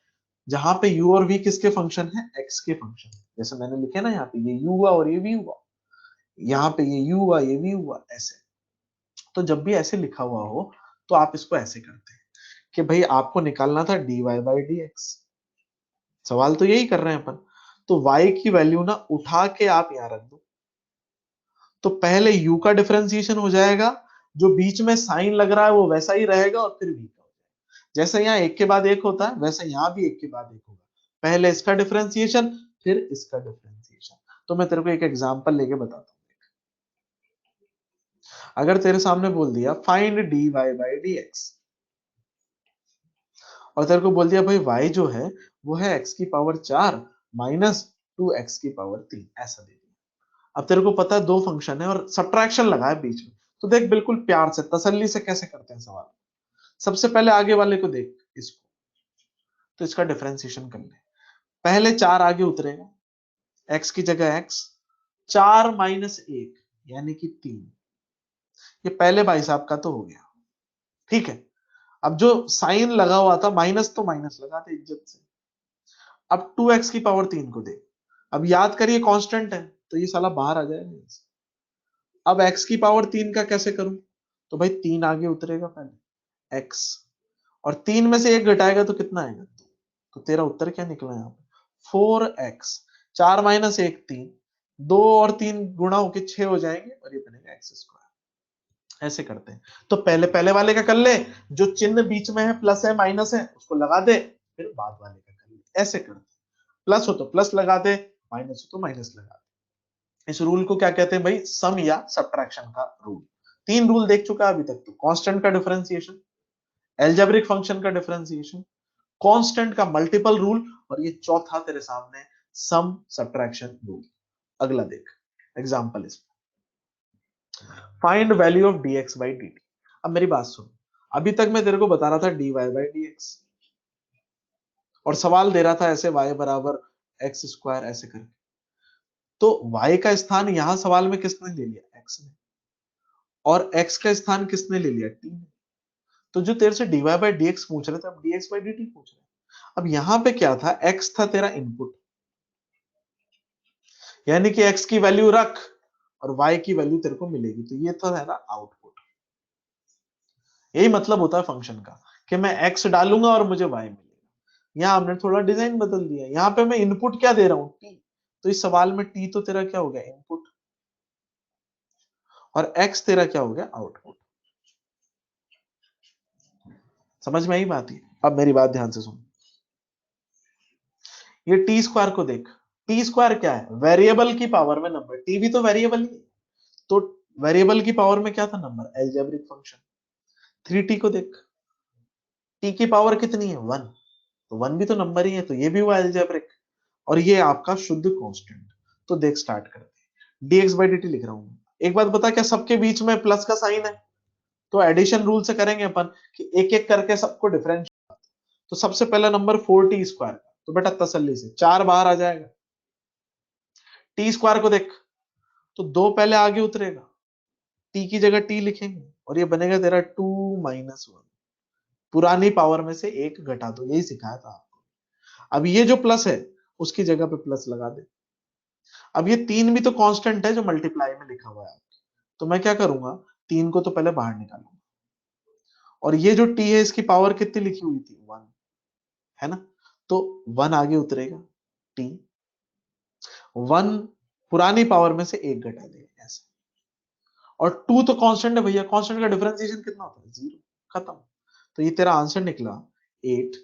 जहां पे u और v किसके फंक्शन है? x के फंक्शन। जैसे मैंने लिखे ना, यहाँ पे ये u हुआ और ये v हुआ, यहाँ पे ये u हुआ ये v हुआ, ऐसे। तो जब भी ऐसे लिखा हुआ हो तो आप इसको ऐसे करते हैं कि भाई आपको निकालना था dy बाई dx। सवाल तो यही कर रहे हैं अपन। तो y की वैल्यू ना उठा के आप यहां रख दो, तो पहले u का डिफरेंशिएशन हो जाएगा, जो बीच में साइन लग रहा है वो वैसा ही रहेगा, और फिर v का हो जाएगा। जैसे यहाँ एक के बाद एक होता है वैसे यहाँ भी एक के बाद एक होगा, पहले इसका डिफरेंशिएशन फिर इसका डिफरेंशिएशन। तो मैं तेरे को एक एग्जांपल लेके बताता हूँ। अगर तेरे सामने बोल दिया फाइंड dy बाई dx, और तेरे को बोल दिया भाई y जो है वो है x की पावर 4 माइनस 2x की पावर 3, ऐसा दे दिया। अब तेरे को पता है दो फंक्शन है और सब्ट्रैक्शन लगा है बीच में, तो देख बिल्कुल प्यार से तसल्ली से कैसे करते हैं सवाल। सबसे पहले आगे वाले को देख, इसको, तो इसका डिफरेंशिएशन कर ले। पहले 4 आगे उतरेगा, x की जगह x, 4 माइनस 1 यानी कि 3। ये पहले भाई साहब का तो हो गया, ठीक है। अब जो साइन लगा हुआ था माइनस, तो माइनस लगा दे इज्जत से। अब 2x की पावर 3 को देख, अब याद करिए कांस्टेंट है तो ये साला बाहर आ जाएगा। अब x की पावर 3 का कैसे करूं? तो भाई 3 आगे उतरेगा पहले x, और 3 में से 1 घटाएगा तो कितना आएगा? तो तेरा उत्तर क्या निकला यहाँ पे? 4x। 4 माइनस 1 3, 2 और 3 गुणा होके 6 हो जाएंगे, और ये बनेगा एक्स स्क्वायर। ऐसे करते हैं। तो पहले पहले वाले का कर ले, जो चिन्ह बीच में है प्लस है माइनस है उसको लगा दे, फिर बाद वाले का कर ले। ऐसे करते हैं, प्लस हो तो प्लस लगा दे, माइनस हो तो माइनस लगा दे। इस रूल को क्या कहते हैं भाई? सम या सब्ट्रैक्शन का रूल। 3 रूल देख चुका अभी तक तो, कांस्टेंट का डिफरेंशिएशन, एल्जेब्रिक फंक्शन का डिफरेंशिएशन, कांस्टेंट का मल्टीपल रूल, और ये चौथा तेरे सामने सम सब्ट्रैक्शन रूल। अगला देख एग्जांपल, इसमें find value of dx by dt। अब मेरी बात सुन, अभी तक मैं तेरे को बता रहा था dy बाई dx, और सवाल दे रहा था ऐसे y बराबर एक्स स्क्वायर ऐसे करके। तो y का स्थान यहां सवाल में किसने ले लिया? x ने। और x का स्थान किसने ले लिया? t ने। तो जो तेरे से dy बाई dx पूछ रहे थे, अब dx बाई dt पूछ रहे हैं। अब यहां पे क्या था? x था तेरा इनपुट, यानी कि x की वैल्यू रख और y की वैल्यू तेरे को मिलेगी, तो ये तो है ना आउटपुट। यही मतलब होता है फंक्शन का कि मैं x डालूंगा और मुझे y मिलेगा। यहाँ हमने थोड़ा डिजाइन बदल दिया, यहाँ पे मैं इनपुट क्या दे रहा हूँ? t। तो इस सवाल में t तो तेरा क्या हो गया? इनपुट, और x तेरा क्या हो गया? आउटपुट। समझ में आई बात? ही अब मेरी बात ध्यान से सुन, ये टी स्क्वायर को देख, टी स्क्वायर क्या है? वेरिएबल की पावर में नंबर, टी भी तो वेरिएबल ही है। तो वेरिएबल की पावर में क्या था? Number, algebraic function. 3t को देख, टी की पावर कितनी है 1, तो 1 भी तो नंबर ही है, तो ये भी हुआ अलजेब्रिक, और ये आपका शुद्ध कांस्टेंट। तो देख स्टार्ट करते हैं, dx by dt लिख रहा हूं। एक बात बता, क्या सबके बीच में प्लस का साइन है? तो एडिशन रूल से करेंगे अपन कि एक एक करके सबको डिफरेंशिएट। तो सबसे पहला नंबर 4t स्क्वायर, तो बेटा तसल्ली से 4 बाहर आ जाएगा। टी स्क्वायर को देख, तो 2 पहले आगे उतरेगा, टी की जगह टी लिखेंगे और ये बनेगा तेरा 2 माइनस 1। पुरानी पावर में से एक घटा दो, यही सिखाया था आपको। अब ये जो प्लस है उसकी जगह पे प्लस लगा दे। अब ये 3 भी तो कांस्टेंट है जो मल्टीप्लाई में लिखा हुआ है, तो मैं क्या करूंगा, 3 को तो पहले बाहर निकालूंगा, और ये जो t है इसकी पावर कितनी लिखी हुई थी 1, है ना, तो 1 आगे उतरेगा, t 1 पुरानी पावर में से एक घटा देगा ऐसे। और 2 तो कांस्टेंट है भैया, कांस्टेंट का डिफरेंशिएशन कितना होता है 0, खत्म। तो ये तेरा आंसर निकला 8,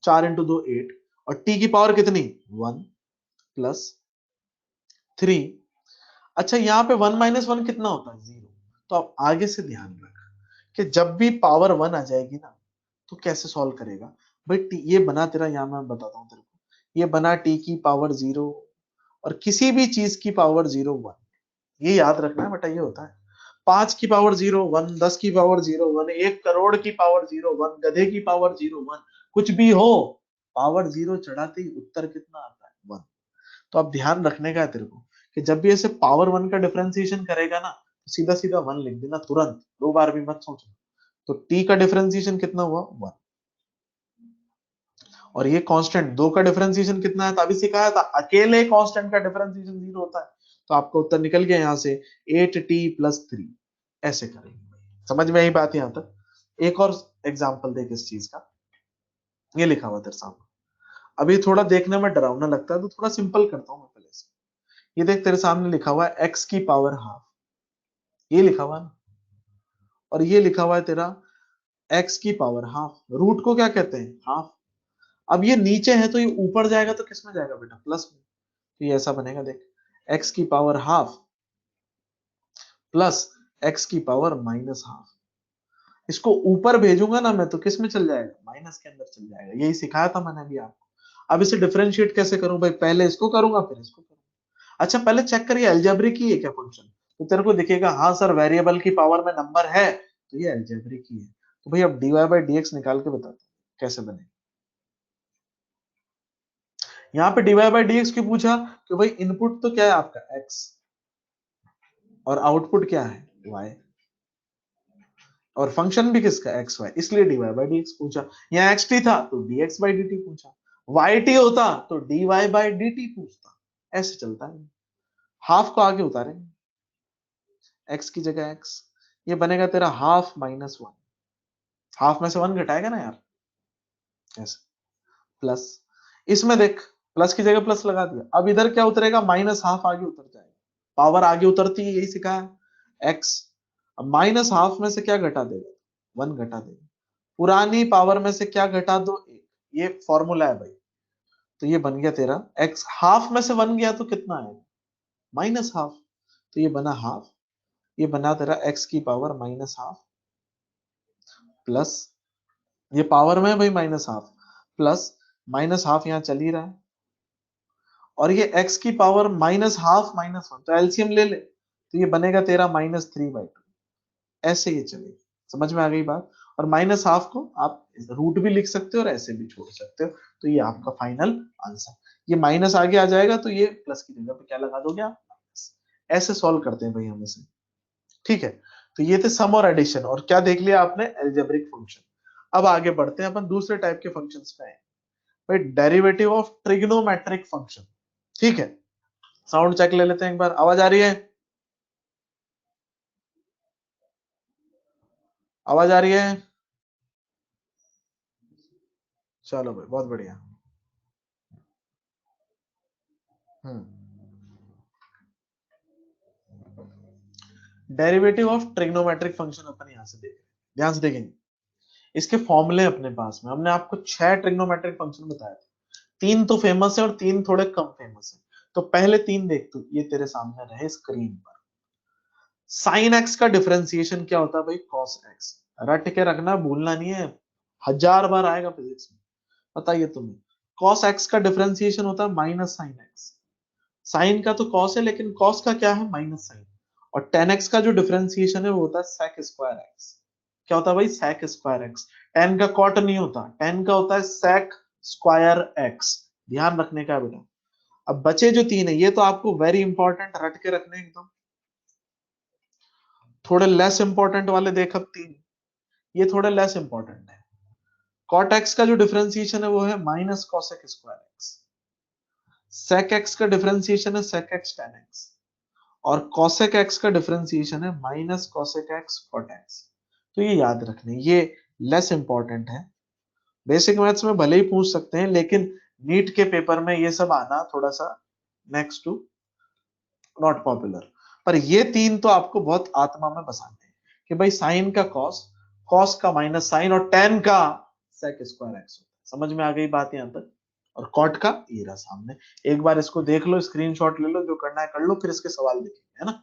4 इंटू 2 8, और t की पावर कितनी 1 प्लस 3। अच्छा यहाँ पे 1 माइनस 1 कितना होता है 0। तो आप आगे से ध्यान रख कि जब भी पावर 1 आ जाएगी ना, तो कैसे सॉल्व करेगा भाई। ये बना तेरा, यहाँ मैं बताता हूँ तेरे को, ये बना t की पावर 0 और किसी भी चीज की पावर 0 1, ये याद रखना है बेटा, ये होता है 5 की पावर 0 1, 10 की पावर 0 1, 1 करोड़ की पावर 0 1, गधे की पावर 0 1, कुछ भी हो, पावर 0 चढ़ाते ही उत्तर कितना आता है 1। तो अब ध्यान रखने का है तेरे को कि जब भी ऐसे पावर 1 का डिफरेंशिएशन करेगा ना, तो सीधा सीधा 1 लिख देना तुरंत, 2 बार भी मत सोचना। तो t का डिफरेंशिएशन कितना हुआ 1, और ये कांस्टेंट 2 का डिफरेंशिएशन कितना है, तभी सिखाया था अकेले कांस्टेंट का डिफरेंशिएशन 0 होता है। तो आपका उत्तर निकल गया यहाँ से 8t प्लस 3। ऐसे करेंगे, समझ में आई बात यहाँ तक। एक और एग्जांपल देख इस चीज का, ये लिखा हुआ तेरे सामने। अभी थोड़ा देखने में डरावना लगता है, तो थोड़ा सिंपल करता हूँ मैं पहले से। ये देख तेरे सामने लिखा हुआ है x की पावर हाफ, ये लिखा हुआ है ना, और ये लिखा हुआ है तेरा x की पावर हाफ। रूट को क्या कहते हैं हाफ। अब ये नीचे है तो ये ऊपर जाएगा तो किस में जाएगा बेटा प्लस में। तो ये ऐसा बनेगा देख, x की पावर हाफ प्लस x की पावर माइनस हाफ। इसको ऊपर भेजूंगा ना मैं, तो किस में चल जाएगा माइनस के अंदर चल जाएगा, यही सिखाया था मैंने अभी आपको। अब इसे डिफरेंशिएट कैसे करूं भाई, पहले इसको करूंगा फिर इसको करूंगा। अच्छा पहले चेक करिए अलजेब्रिक ही है क्या फंक्शन, तो तेरे को दिखेगा हाँ सर वेरिएबल की पावर में नंबर है, तो ये अलजेब्रिक ही है। तो भाई अब dy बाई dx निकाल के बताते कैसे बने। यहाँ पे dy बाई dx की पूछा कि भाई इनपुट तो क्या है आपका x, और आउटपुट क्या है y, और फंक्शन भी किसका एक्स वाई, इसलिए dy बाई dx पूछा। यहाँ xt था तो dx बाई dt पूछा, yt होता तो dy बाई dt पूछता। ऐसे चलता है, हाफ को आगे उतारेंगे, x की जगह x, ये बनेगा तेरा हाफ माइनस 1, हाफ में से 1 घटाएगा ना यार, ऐसे प्लस, इसमें देख प्लस की जगह प्लस लगा दिया। अब इधर क्या उतरेगा माइनस हाफ आगे उतर जाएगा, पावर आगे उतरती है, यही सिखाया x। अब माइनस हाफ में से क्या घटा देगा 1 घटा देगा, पुरानी पावर में से क्या घटा दो 1, ये फॉर्मूला है भाई। तो ये बन गया तेरा x, हाफ में से 1 गया तो कितना आएगा माइनस हाफ, तो ये बना हाफ, ये बना तेरा x की पावर माइनस हाफ प्लस, ये पावर में है भाई minus half, plus minus half यहाँ चल ही रहा है, और ये x की पावर माइनस हाफ माइनस 1, तो एलसीएम ले ले, तो ये बनेगा तेरा -3/2। ऐसे ये चलेगा, समझ में आ गई बात। और माइनस हाफ को आप रूट भी लिख सकते हो और ऐसे भी छोड़ सकते हो, तो ये आपका फाइनल आंसर। ये माइनस आगे आ जाएगा तो ये प्लस की जगह पे क्या लगा दोगे आप माइनस। ऐसे सॉल्व करते हैं भाई हम इसे, ठीक है। तो ये थे सम और एडिशन, और क्या देख लिया आपने एल्जेब्रिक फंक्शन। अब आगे बढ़ते हैं अपन दूसरे टाइप के फंक्शंस पे, भाई डेरिवेटिव ऑफ ट्रिग्नोमेट्रिक फंक्शन। ठीक है, साउंड चेक ले लेते हैं एक बार, आवाज आ रही है, आवाज आ रही है, चलो भाई बहुत बढ़िया। हम्म, डेरिवेटिव ऑफ ट्रिग्नोमेट्रिक फंक्शन अपन यहां से देख रहे हैं, ध्यान से देखेंगे। इसके फॉर्मूले अपने पास में, हमने आपको 6 ट्रिग्नोमेट्रिक फंक्शन बताए थे, 3 तो फेमस है और 3 थोड़े कम फेमस है। तो पहले 3 देख तू, ये तेरे सामने रहे स्क्रीन पर। साइन एक्स का डिफरेंशिएशन क्या होता है भाई, कॉस एक्स। रट के रखना, भूलना नहीं है, 1000 बार आएगा फिजिक्स में। बताइए तुम्हें, कॉस एक्स का डिफरेंशिएशन होता है माइनस साइन एक्स। साइन का तो कॉस है, लेकिन कॉस का क्या है, माइनस साइन। और टेन एक्स का जो डिफरेंशिएशन है वो होता है सेक स्क्वायर एक्स। क्या होता है भाई, सेक स्क्वायर एक्स। टेन का कॉट नहीं होता, टेन का होता है सेक स्क्वायर एक्स। ध्यान रखने का है बेटा। अब बचे जो तीन है, ये तो आपको वेरी इंपॉर्टेंट रट के रखने हैं एकदम। थोड़े लेस इंपॉर्टेंट वाले देख, अब तीन ये थोड़े लेस इंपॉर्टेंट है। कॉट एक्स का जो डिफरेंशिएशन है वो है minus cosec square x. Sec x का डिफरेंशिएशन है सेक एक्स टेन एक्स। और कॉसेक एक्स का डिफरेंशिएशन है minus cosec x cot x. तो ये याद रखने, ये लेस इंपॉर्टेंट है। बेसिक मैथ्स में भले ही पूछ सकते हैं, लेकिन नीट के पेपर में ये सब आना थोड़ा सा नेक्स्ट टू नॉट पॉपुलर। पर ये तीन तो आपको बहुत आत्मा में बसाने हैं कि भाई साइन का कॉस, कॉस का माइनस साइन, और टेन का सेक स्क्वायर एक्स। समझ में आ गई बात यहां तक। और कॉट का ये रहा सामने। एक बार इसको देख लो, स्क्रीनशॉट ले लो, जो करना है कर लो, फिर इसके सवाल देखेंगे, है ना।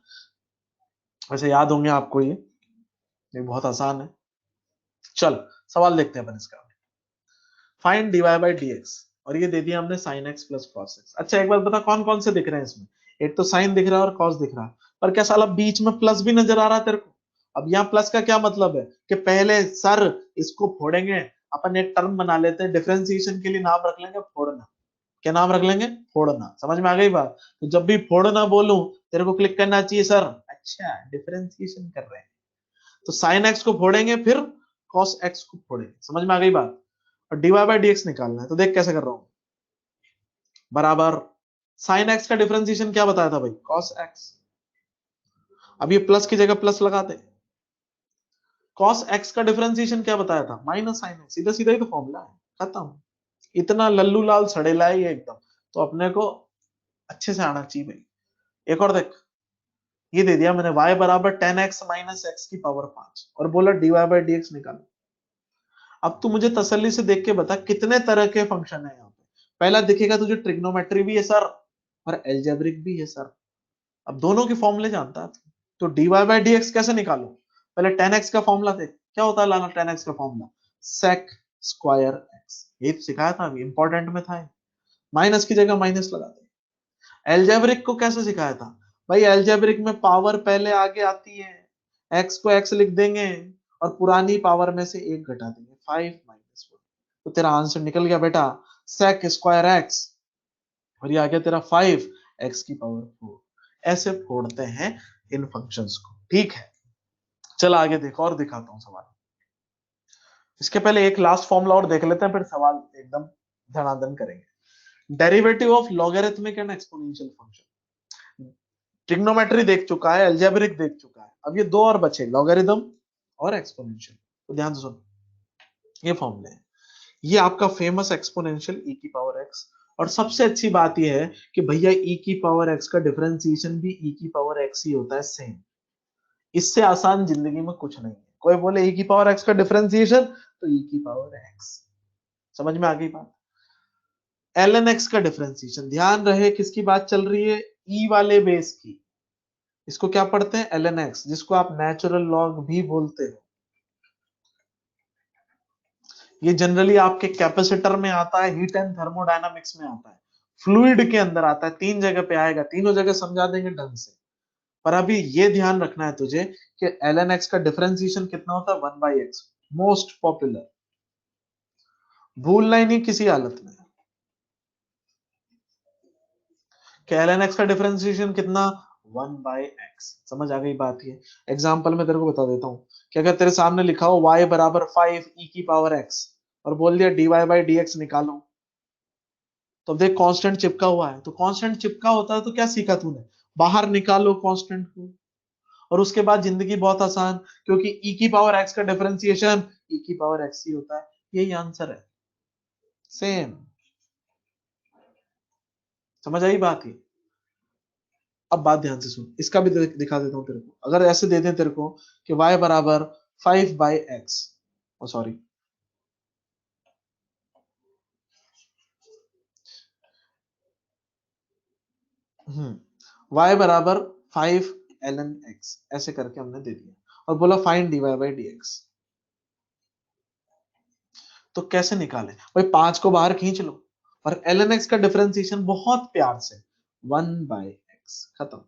वैसे याद होंगे आपको ये बहुत आसान है। चल सवाल देखते हैं अपन इसका। Find dy by D x, और ये दे दिया हमने sine x plus cos x. अच्छा एक बात बता, कौन कौन से दिख रहे हैं इसमें। एक तो साइन दिख रहा है और कॉस दिख रहा है, पर क्या साला बीच में प्लस भी नजर आ रहा है तेरे को। अब यहाँ प्लस का क्या मतलब है कि पहले सर इसको फोड़ेंगे। अपन एक टर्म बना लेते हैं डिफरेंशिएशन के लिए, नाम रख लेंगे फोड़ना। क्या नाम रख लेंगे, फोड़ना। समझ में आ गई बात। तो जब भी फोड़ना बोलूं, तेरे को क्लिक करना चाहिए सर, अच्छा डिफरेंशिएशन कर रहे हैं। तो साइन एक्स को फोड़ेंगे, फिर कॉस एक्स को फोड़ेंगे। समझ में आ गई बात। और dy बाई डी एक्स निकालना है, तो देख कैसे कर रहा हूं। बराबर साइन एक्स का डिफरेंशिएशन क्या बताया था भाई, कॉस एक्स। अब ये प्लस की जगह प्लस लगा दे। कॉस एक्स का डिफरेंशिएशन क्या बताया था, माइनस साइन एक्स। सीधा सीधा ही तो फॉर्मूला है, खत्म। इतना लल्लू लाल सड़ेला है ये एकदम। तो अपने को अच्छे से आना चाहिए भाई। एक और देख, ये दे दिया मैंने y बराबर टेन एक्स माइनस एक्स की पावर 5, और बोला dy बाई डी एक्स निकालो। अब तू मुझे तसल्ली से देख के बता, कितने तरह के फंक्शन है यहाँ पे। पहला दिखेगा तुझे ट्रिग्नोमेट्री भी है सर, और एल्जेब्रिक भी है सर। अब दोनों के फॉर्मूले जानता है तो dy बाई डी एक्स कैसे निकालो। पहले टेन एक्स का फॉर्मूला देख, क्या होता है लाना टेन एक्स का फॉर्मूला, सेक स्क्वायर एक्स। ये तो सिखाया था अभी, इंपॉर्टेंट में था। माइनस की जगह माइनस लगा दे। एल्जेब्रिक को कैसे सिखाया था भाई, एल्जेब्रिक में पावर पहले आगे आती है, एक्स को एक्स लिख देंगे, और पुरानी पावर में से एक घटा देंगे, 5 - 1। तो तेरा आंसर निकल गया बेटा, सेक स्क्वायर एक्स, और ये आ गया तेरा 5 x की पावर 4। ऐसे फोड़ते हैं इन फंक्शंस को, ठीक है। चल आगे देख, और दिखाता हूं सवाल। इसके पहले एक लास्ट फॉर्मूला और देख लेते हैं, फिर सवाल एकदम धनाधन करेंगे। Derivative of logarithmic and exponential function. Trigonometry देख चुका है, अलजेब्रिक देख चुका है, अब ये दो और बचे, लॉगरिथम और एक्सपोनेंशियल। तो ध्यान से सुन, ये फॉर्मूले हैं। ये आपका फेमस एक्सपोनेंशियल e की पावर x। और सबसे अच्छी बात यह है कि भैया e की पावर x का डिफरेंशिएशन भी e की पावर x ही होता है, सेम। इससे आसान जिंदगी में कुछ नहीं है। कोई बोले e की पावर x का डिफरेंशिएशन, तो e की पावर x। समझ में आ गई बात। ln x का डिफरेंशिएशन, ध्यान रहे किसकी बात चल रही है, e वाले बेस की। इसको क्या पढ़ते हैं, ln x, जिसको आप नेचुरल लॉग भी बोलते हो। ये जनरली आपके कैपेसिटर में आता है, हीट एंड थर्मोडायनामिक्स में आता है, फ्लूइड के अंदर आता है, तीन जगह पे आएगा, तीनों जगह समझा देंगे ढंग से। पर अभी ये ध्यान रखना है तुझे कि ln x का डिफरेंशिएशन कितना होता है, 1/x। मोस्ट पॉपुलर, भूलना ही नहीं किसी हालत में कि ln x का डिफरेंशिएशन कितना, 1/x। समझ आ गई बात। ये एग्जांपल में तेरे को बता देता हूं कि अगर तेरे सामने लिखा हो y बराबर 5 e की पावर x, और बोल दिया dy बाई डी एक्स निकालो, तो देख कांस्टेंट चिपका हुआ है। तो कांस्टेंट चिपका होता है तो क्या सीखा तूने, बाहर निकालो कांस्टेंट को, और उसके बाद जिंदगी बहुत आसान, क्योंकि e की पावर x का डिफरेंशिएशन e की पावर x ही होता है। यही आंसर है, सेम। समझ आई बात ही। अब बात ध्यान से सुन, इसका भी दिखा देता हूं तेरे को। अगर ऐसे दे दें तेरे को कि y बराबर 5/x, सॉरी, y बराबर 5 ln x, ऐसे करके हमने दे दिया, और बोला find dy by D x. तो कैसे निकालें भाई, 5 को बाहर खींच लो और ln x का डिफरेंशिएशन बहुत प्यार से 1/x, खत्म।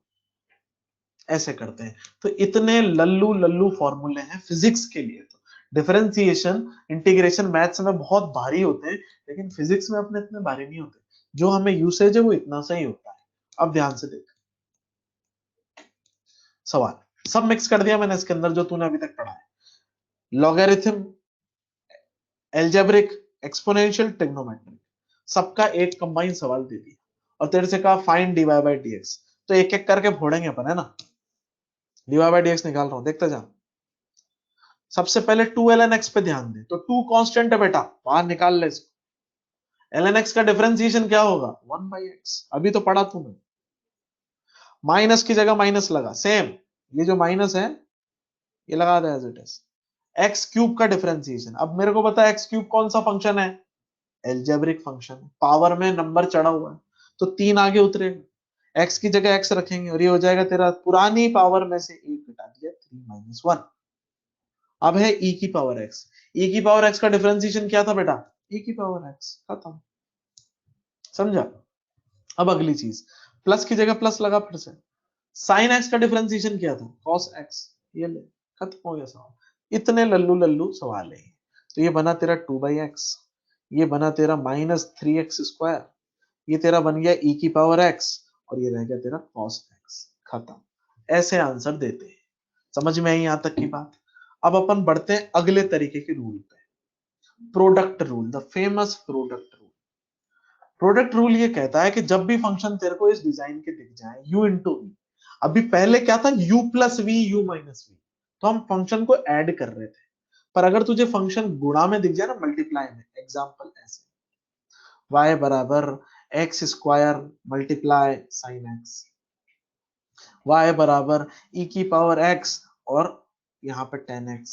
ऐसे करते हैं। तो इतने लल्लू लल्लू फॉर्मूले हैं फिजिक्स के लिए। तो डिफरेंशिएशन इंटीग्रेशन मैथ्स में बहुत भारी होते हैं, लेकिन फिजिक्स में अपने इतने भारी नहीं होते। जो हमें यूसेज है वो इतना सही होता है। अब ध्यान से देख सवाल, सब मिक्स कर दिया मैंने इसके अंदर जो तूने अभी तक पढ़ा है। लॉगरिथम, एल्जेब्रिक, एक्सपोनेंशियल, ट्रिग्नोमेट्रिक, सबका एक कंबाइन सवाल दे दिया और तेरे से कहा फाइंड dy by dx। तो एक एक करके फोड़ेंगे अपन, है ना। dy by dx निकाल रहा हूं, देखते जा। सबसे पहले 2 ln x पे ध्यान दे, तो 2 कांस्टेंट है बेटा, बाहर निकाल ले इसको। ln x का डिफरेंशिएशन क्या होगा 1/x, अभी तो पढ़ा तूने। माइनस की जगह माइनस लगा, सेम ये जो माइनस है ये लगा दे as it is. X cube का डिफरेंशिएशन, अब मेरे को पता है एक्स क्यूब कौन सा फंक्शन है, एल्जेब्रिक फंक्शन, पावर में नंबर चढ़ा हुआ है, तो 3 आगे उतरेगा। एक्स की जगह एक्स रखेंगे और ये हो जाएगा तेरा पुरानी पावर में से 1 घटा दिया 3 - 1। अब है e की पावर x, e की पावर x का डिफरेंशिएशन क्या था बेटा, e की पावर x, खत्म। समझा। अब अगली चीज, प्लस की जगह प्लस लगा फिर से। साइन x का डिफरेंशिएशन क्या था, cos x, ये ले, खत्म हो गया सवाल। इतने लल्लू लल्लू सवाल है। तो ये बना तेरा 2/x, ये बना तेरा -3x², ये तेरा बन गया e की पावर x और ये रह गया तेरा cos x, खत्म। ऐसे आंसर देते हैं। समझ में आई यहां तक की बात। अब अपन बढ़ते हैं अगले तरीके के रूल पे, product rule, the famous product rule. Product rule ये कहता है कि जब भी फंक्शन तेरे को इस डिजाइन के दिख जाए u इंटू वी, अभी पहले क्या था u plus V u minus V, तो हम फंक्शन को ऐड कर रहे थे। पर अगर तुझे फंक्शन गुणा में दिख जाए ना, मल्टीप्लाई में, एग्जांपल ऐसे y बराबर x² multiply sine x, y बराबर e की पावर x और यहाँ पे 10x।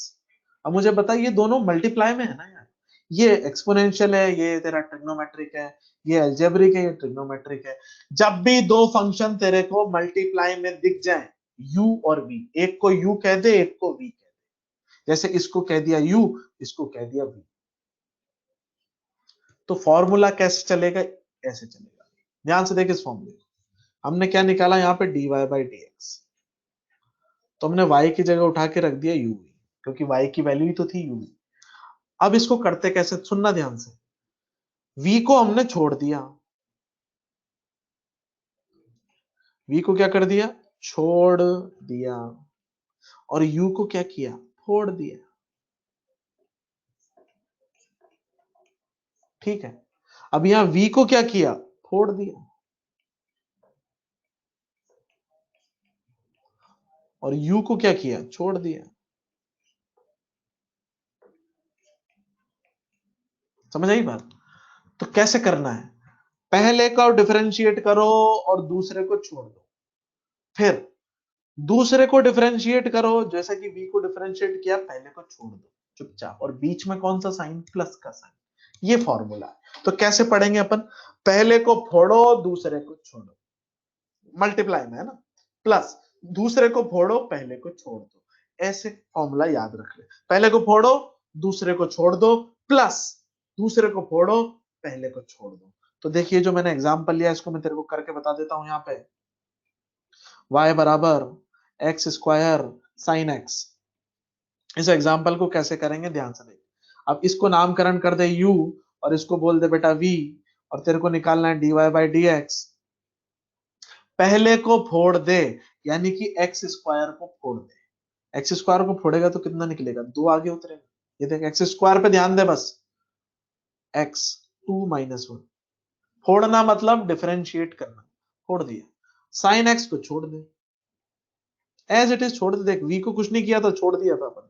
अब मुझे बता, ये दोनों मल्टीप्लाई में है ना यार, ये एक्सपोनेंशियल है, ये तेरा ट्रिग्नोमेट्रिक है, ये अलजेब्रिक है, ये ट्रिग्नोमेट्रिक है। जब भी दो फंक्शन तेरे को मल्टीप्लाई में दिख जाए, u और v, एक को u कह दे एक को v कह दे, जैसे इसको कह दिया u, इसको कह दिया v, तो फॉर्मूला कैसे चलेगा, ऐसे चलेगा। ध्यान से देख इस फॉर्मूले को, हमने क्या निकाला यहाँ पे dy by dx, तो हमने y की जगह उठा के रख दिया u, क्योंकि y की वैल्यू ही तो थी u। अब इसको करते कैसे, सुनना ध्यान से। v को हमने छोड़ दिया, v को क्या कर दिया, छोड़ दिया, और u को क्या किया, फोड़ दिया। ठीक है, अब यहां v को क्या किया, फोड़ दिया, और u को क्या किया, छोड़ दिया। समझ आई बात। तो कैसे करना है, पहले का डिफरेंशिएट करो और दूसरे को छोड़ दो, फिर दूसरे को डिफरेंशिएट करो, जैसा कि v को डिफरेंशिएट किया, पहले को छोड़ दो चुपचाप, और बीच में कौन सा साइन, प्लस का साइन। ये फॉर्मूला है। तो कैसे पढ़ेंगे अपन, पहले को फोड़ो दूसरे को छोड़ो, मल्टीप्लाई में है ना, प्लस दूसरे को फोड़ो पहले को छोड़ दो, ऐसे फॉर्मूला याद रख ले। पहले को फोड़ो दूसरे को छोड़ दो, प्लस दूसरे को फोड़ो पहले को छोड़ दो। तो देखिए जो मैंने एग्जांपल लिया, इसको मैं तेरे को करके बता देता हूं। यहाँ पे y बराबर x² साइन x, इस एग्जांपल को कैसे करेंगे ध्यान से देख। अब इसको नामकरण कर दे u और इसको बोल दे बेटा v, और तेरे को निकालना है dy by dx। पहले को फोड़ दे, यानी कि x² को फोड़ दे, x² को फोड़ेगा तो कितना निकलेगा, 2 आगे उतरेगा। ये देख x² पे ध्यान दे बस, x 2 - 1, फोड़ना मतलब डिफरेंशिएट करना, फोड़ दिया। साइन x को छोड़ दे, एज इट इज छोड़ दे। देख v को कुछ नहीं किया था, छोड़ दिया था अपन,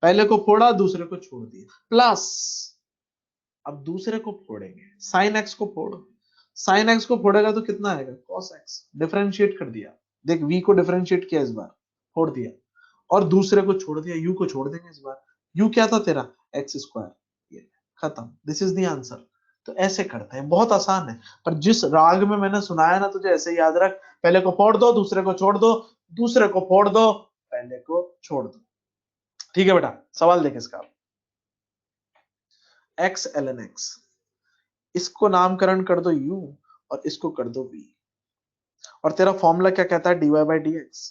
पहले को फोड़ा दूसरे को छोड़ दिया, प्लस अब दूसरे को फोड़ेंगे, साइन x को फोड़ो, साइन x को फोड़ेगा तो कितना आएगा, cos x, डिफरेंशिएट कर दिया। देख v को डिफरेंशिएट किया इस बार, फोड़ दिया, और दूसरे को छोड़ दिया, u को छोड़ देंगे इस बार। u क्या था तेरा, x², ये खत्म, दिस इज द आंसर। तो ऐसे करते हैं, बहुत आसान है, पर जिस राग में मैंने सुनाया ना तुझे, ऐसे याद रख, पहले को फोड़ दो दूसरे को छोड़ दो, दूसरे को फोड़ दो पहले को छोड़ दो। ठीक है बेटा, सवाल देख इसका। x ln x, इसको नामकरण कर दो u और इसको कर दो v, और तेरा फॉर्मूला क्या कहता है, dy बाई dx।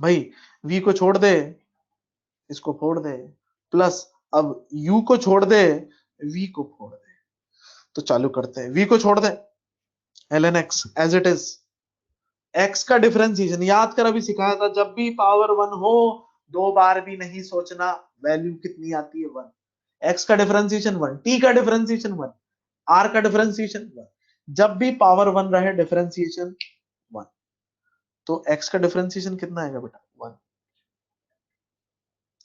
भाई v को छोड़ दे, इसको फोड़ दे, प्लस अब u को छोड़ दे, v को फोड़ दे। तो चालू करते हैं, v को छोड़ दे, ln x as it is, x का डिफरेंशिएशन याद कर, अभी सिखाया था, जब भी पावर 1 हो दो बार भी नहीं सोचना, वैल्यू कितनी आती है 1। x का डिफरेंशिएशन 1, t का डिफरेंशिएशन 1, r का डिफरेंशिएशन 1, जब भी पावर 1 रहे डिफरेंशिएशन 1। तो x का डिफरेंशिएशन कितना आएगा बेटा 1,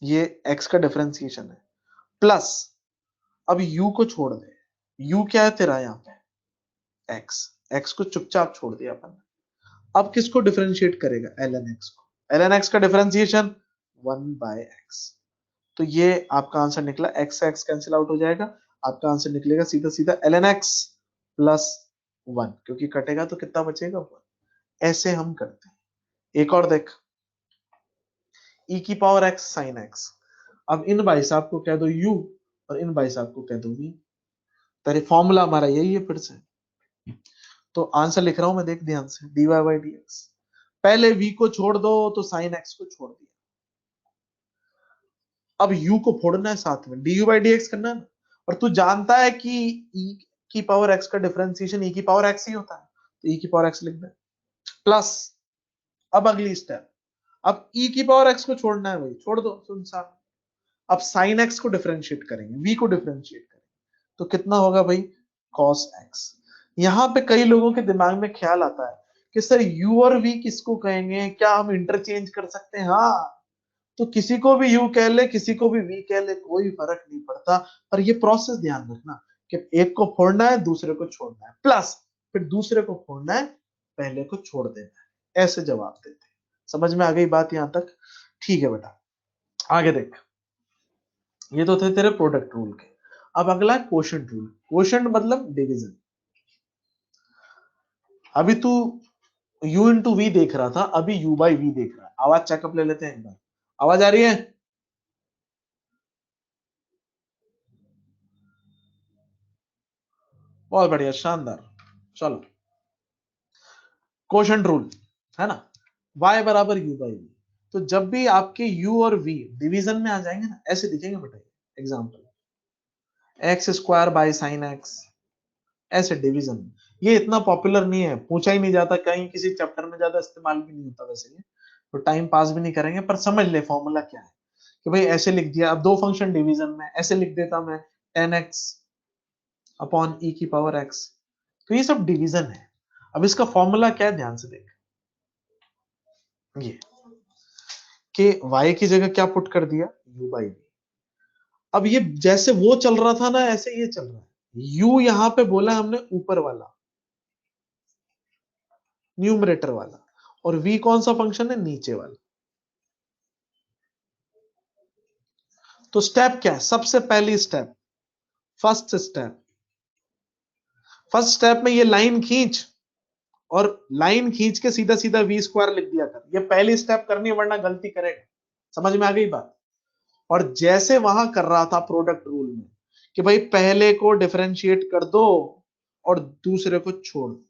ये x का डिफरेंशिएशन है, प्लस अब u को छोड़ दे, u क्या है तेरा यहाँ पे x, x को चुपचाप छोड़ दिया अपन। अब किसको डिफरेंशिएट करेगा, ln x को, ln x का डिफरेंशिएशन 1 बाय x। तो ये आपका आंसर निकला, x से x कैंसिल आउट हो जाएगा, आपका आंसर निकलेगा सीधा सीधा ln x प्लस 1, क्योंकि कटेगा तो कितना बचेगा 1। ऐसे हम करते हैं। एक और देख, e की पावर x sin x, अब इन भाई साहब को कह दो u और इन भाई साहब को कह दो v, तेरे फॉर्मूला हमारा यही है फिर से। तो आंसर लिख रहा हूं मैं, देख ध्यान से, dy बाई dx, पहले v को छोड़ दो तो sin x को छोड़ दिया, अब u को फोड़ना है साथ में, du बाई dx करना है ना, और तू जानता है कि e की पावर x का डिफरेंशिएशन e की पावर x ही होता है, तो e की पावर x लिख दे, प्लस अब अगली स्टेप, अब e की पावर x को छोड़ना है भाई, छोड़ दो सुनसान, अब sin x को डिफरेंशिएट करेंगे, v को डिफरेंशिएट करेंगे, तो कितना होगा भाई cos x। यहाँ पे कई लोगों के दिमाग में ख्याल आता है कि सर u और v किसको कहेंगे, क्या हम इंटरचेंज कर सकते हैं? हाँ, तो किसी को भी u कह ले, किसी को भी v कह ले, कोई फर्क नहीं पड़ता, पर ये प्रोसेस ध्यान रखना कि एक को फोड़ना है, दूसरे को छोड़ना है, प्लस फिर दूसरे को फोड़ना है, पहले को छोड़ देना है, ऐसे जवाब देते हैं। समझ में आ गई बात यहां तक? ठीक है बेटा, आगे देख, ये तो थे तेरे प्रोडक्ट रूल के। अब अगला है क्वोशंट रूल। क्वोशंट मतलब डिवीजन। अभी तू u इंटू वी देख रहा था, अभी u बाई वी देख रहा है। आवाज चेकअप ले लेते हैं एक बार, आवाज आ रही है? बहुत बढ़िया, शानदार। चलो, क्वोशंट रूल है ना, y बराबर u बाई वी, तो जब भी आपके u और v डिवीजन में आ जाएंगे ना, ऐसे दिखेंगे बेटा। Example, x square by sine x, ऐसे डिवीजन। ये इतना पॉपुलर नहीं है, पूछा ही नहीं जाता, कहीं किसी चैप्टर में ज्यादा इस्तेमाल भी नहीं होता वैसे ये, तो टाइम पास भी नहीं करेंगे, पर समझ ले फॉर्मूला क्या है कि भाई ऐसे लिख दिया। अब दो फंक्शन डिवीजन में ऐसे लिख देता मैं, टेन एक्स अपॉन ई की पावर एक्स, तो ये सब डिवीजन है। अब इसका फॉर्मूला क्या है, ध्यान से देख, ये कि y की जगह क्या पुट कर दिया, u बाई v। अब ये जैसे वो चल रहा था ना, ऐसे ये चल रहा है। u यहां पे बोला है हमने ऊपर वाला, न्यूमरेटर वाला, और v कौन सा फंक्शन है, नीचे वाला। तो स्टेप क्या है, सबसे पहली step, first step, first step में ये लाइन खींच, और लाइन खींच के सीधा सीधा वी स्क्वायर लिख दिया कर। ये पहली स्टेप करनी है, वरना गलती करेगा। समझ में आ गई बात? और जैसे वहां कर रहा था प्रोडक्ट रूल में कि भाई पहले को डिफरेंशिएट कर दो और दूसरे को छोड़ दो,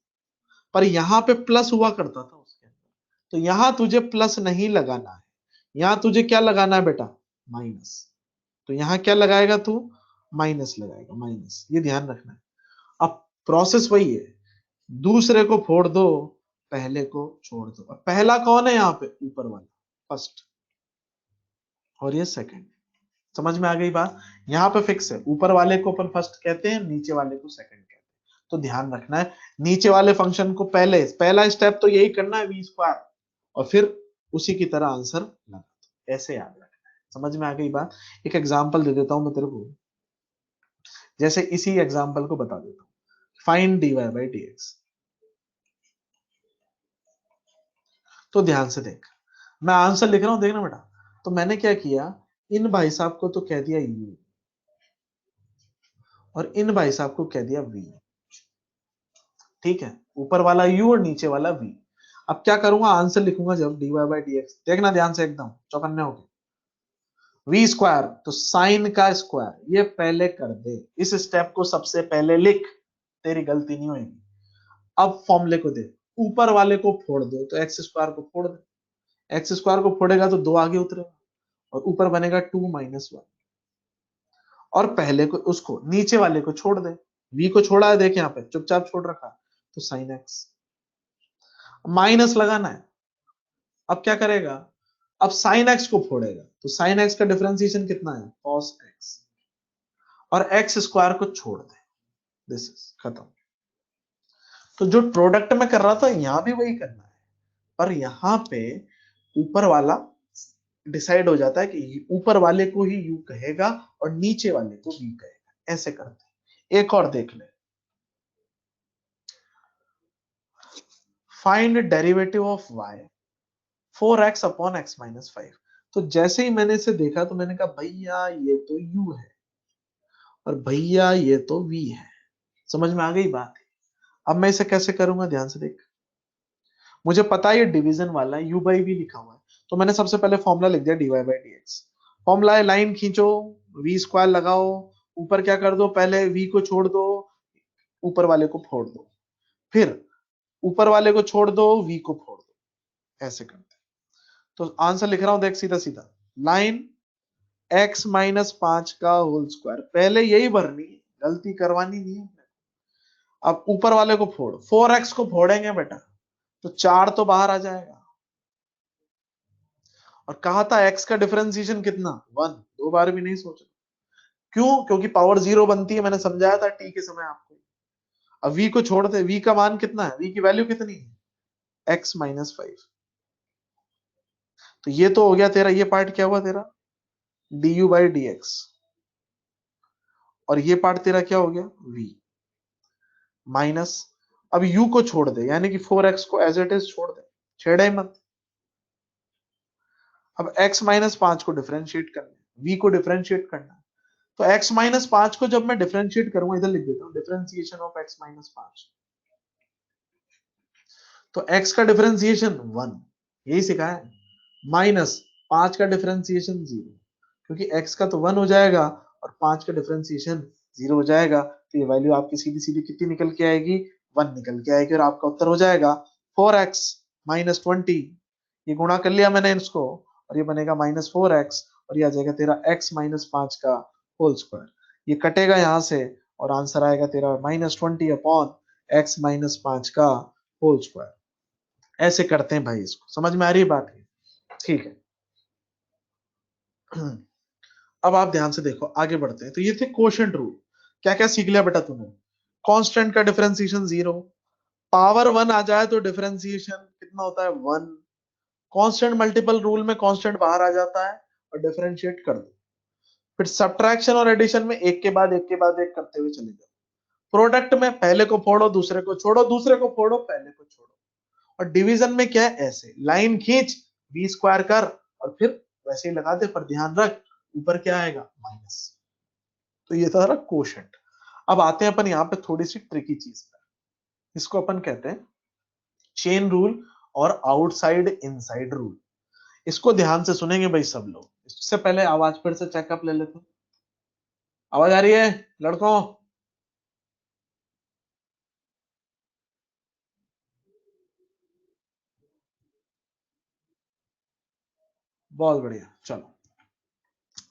पर यहां पे प्लस हुआ करता था उसके अंदर, तो यहां तुझे प्लस नहीं लगाना है, यहां तुझे क्या लगाना है बेटा, माइनस। तो यहां क्या लगाएगा तू, माइनस लगाएगा, माइनस, ये ध्यान रखना है। अब प्रोसेस वही है, दूसरे को फोड़ दो, पहले को छोड़ दो। और पहला कौन है यहाँ पे, ऊपर वाला, फर्स्ट, और ये सेकंड। समझ में आ गई बात? यहाँ पे फिक्स है, ऊपर वाले को अपन फर्स्ट कहते हैं, नीचे वाले को सेकंड कहते हैं। तो ध्यान रखना है, नीचे वाले फंक्शन को पहले, पहला स्टेप तो यही करना है, वी स्क्वायर, और फिर उसी की तरह आंसर लगा दो। ऐसे याद रखना है। समझ में आ गई बात? एक एग्जाम्पल दे देता हूं मैं तेरे को, जैसे इसी एग्जाम्पल को बता देता हूँ, फाइंड dy बाई dx। तो ध्यान से देख, मैं आंसर लिख रहा हूं, देखना बेटा। तो मैंने क्या किया, इन भाई साहब को तो कह दिया u, और इन भाई साहब को कह दिया v। ठीक है, ऊपर वाला u और नीचे वाला v। अब क्या करूंगा, आंसर लिखूंगा जब dy बाई dx, देखना ध्यान से एकदम चौकन्ने होके, वी स्क्वायर तो साइन का स्क्वायर, ये पहले कर दे, इस स्टेप को सबसे पहले लिख, तेरी गलती नहीं होगी। अब फॉर्मूले को दे, ऊपर वाले को फोड़ दो, तो एक्स स्क्वायर को फोड़ दे, एक्स स्क्वायर को फोड़ेगा तो 2 आगे उतरेगा और ऊपर बनेगा 2 माइनस 1, और पहले को उसको नीचे वाले को छोड़ दे, v को छोड़ा है, देख यहाँ पे चुपचाप छोड़ रखा, तो साइन एक्स, माइनस लगाना है। अब क्या करेगा, अब साइन एक्स को फोड़ेगा, तो साइन एक्स का डिफरेंशिएशन कितना है, कॉस एक्स, और एक्स स्क्वायर को छोड़ दे, दिस इज खत्म। तो जो प्रोडक्ट में कर रहा था यहां भी वही करना है, पर यहां पे ऊपर वाला डिसाइड हो जाता है कि ऊपर वाले को ही यू कहेगा और नीचे वाले को वी कहेगा, ऐसे करते हैं। एक और देख ले, find derivative of y 4x upon x minus 5। तो जैसे ही मैंने इसे देखा तो मैंने कहा भैया ये तो u है और भैया ये तो v है, समझ में आ गई बात। अब मैं इसे कैसे करूंगा, ध्यान से देख, मुझे पता है ये डिवीजन वाला है, u बाई वी लिखा हुआ है, तो मैंने सबसे पहले फॉर्मूला लिख दिया dy बाई dx। फॉर्मूला है, लाइन खींचो, v स्क्वायर लगाओ, ऊपर क्या कर दो, पहले v को छोड़ दो, ऊपर वाले को फोड़ दो, फिर ऊपर वाले को छोड़ दो, v को फोड़ दो, ऐसे करते। तो आंसर लिख रहा हूं, देख सीधा सीधा, लाइन x माइनस 5 का होल स्क्वायर, पहले यही भरनी है, गलती करवानी नहीं है। अब ऊपर वाले को फोड़, 4x को फोड़ेंगे बेटा तो 4 तो बाहर आ जाएगा, और कहा था x का डिफरेंशिएशन कितना, 1, दो बार भी नहीं सोचा। क्यों, क्योंकि पावर 0 बनती है, मैंने समझाया था t के समय आपको। अब v को छोड़ दे, v का मान कितना है, v की वैल्यू कितनी है, x माइनस 5। तो ये तो हो गया तेरा, ये पार्ट क्या हुआ तेरा, du बाई dx, और ये पार्ट तेरा क्या हो गया, v माइनस, अब u को छोड़ दे, यानी कि 4x को एज इट इज छोड़ दे, छेड़े मत। अब x माइनस 5 को डिफरेंशिएट करना, v को डिफरेंशिएट करना, तो x माइनस 5 को जब मैं डिफरेंशिएट करूंगा, इधर लिख देता हूं, डिफरेंशिएशन ऑफ x माइनस 5, तो x का डिफरेंशिएशन 1, यही सिखाया है, माइनस 5 का डिफरेंशिएशन 0, क्योंकि x का तो 1 हो जाएगा और 5 का डिफरेंशिएशन 0 हो जाएगा, तो ये वैल्यू आपकी सीधी सीधी कितनी निकल के आएगी, 1 निकल के आएगी, और आपका उत्तर हो जाएगा 4x माइनस 20। ये गुणा कर लिया मैंने इसको, और ये बनेगा माइनस 4x, और ये आ जाएगा तेरा x माइनस 5 का होल स्क्वायर, ये कटेगा यहां से, और आंसर आएगा तेरा माइनस 20 अपॉन x माइनस 5 का होल स्क्वायर। ऐसे करते हैं भाई, इसको समझ में आ रही है बात है, ठीक है। अब आप ध्यान से देखो, आगे बढ़ते हैं। तो ये थे कोशेंट रूल, क्या क्या सीख लिया बेटा तूने, कांस्टेंट का डिफरेंशिएशन 0, पावर 1 आ जाए तो डिफरेंशिएशन कितना होता है, 1, कांस्टेंट मल्टीपल रूल में कांस्टेंट बाहर आ जाता है और डिफरेंशिएट कर दो, फिर सब्ट्रैक्शन और एडिशन में एक के बाद एक के बाद एक करते हुए चले जाओ, प्रोडक्ट में पहले को फोड़ो दूसरे को छोड़ो, दूसरे को फोड़ो पहले को छोड़ो, और डिवीजन में क्या है, ऐसे लाइन खींच, बी स्क्वायर कर, और फिर वैसे ही लगा दे, पर ध्यान रख ऊपर क्या आएगा, माइनस। तो ये था कोशेंट। अब आते हैं अपन यहाँ पे थोड़ी सी ट्रिकी चीज पर, इसको अपन कहते हैं चेन रूल और आउटसाइड इनसाइड रूल। इसको ध्यान से सुनेंगे भाई सब लोग, इससे पहले आवाज फिर से चेकअप ले लेते हैं। आवाज आ रही है लड़कों, बहुत बढ़िया, चलो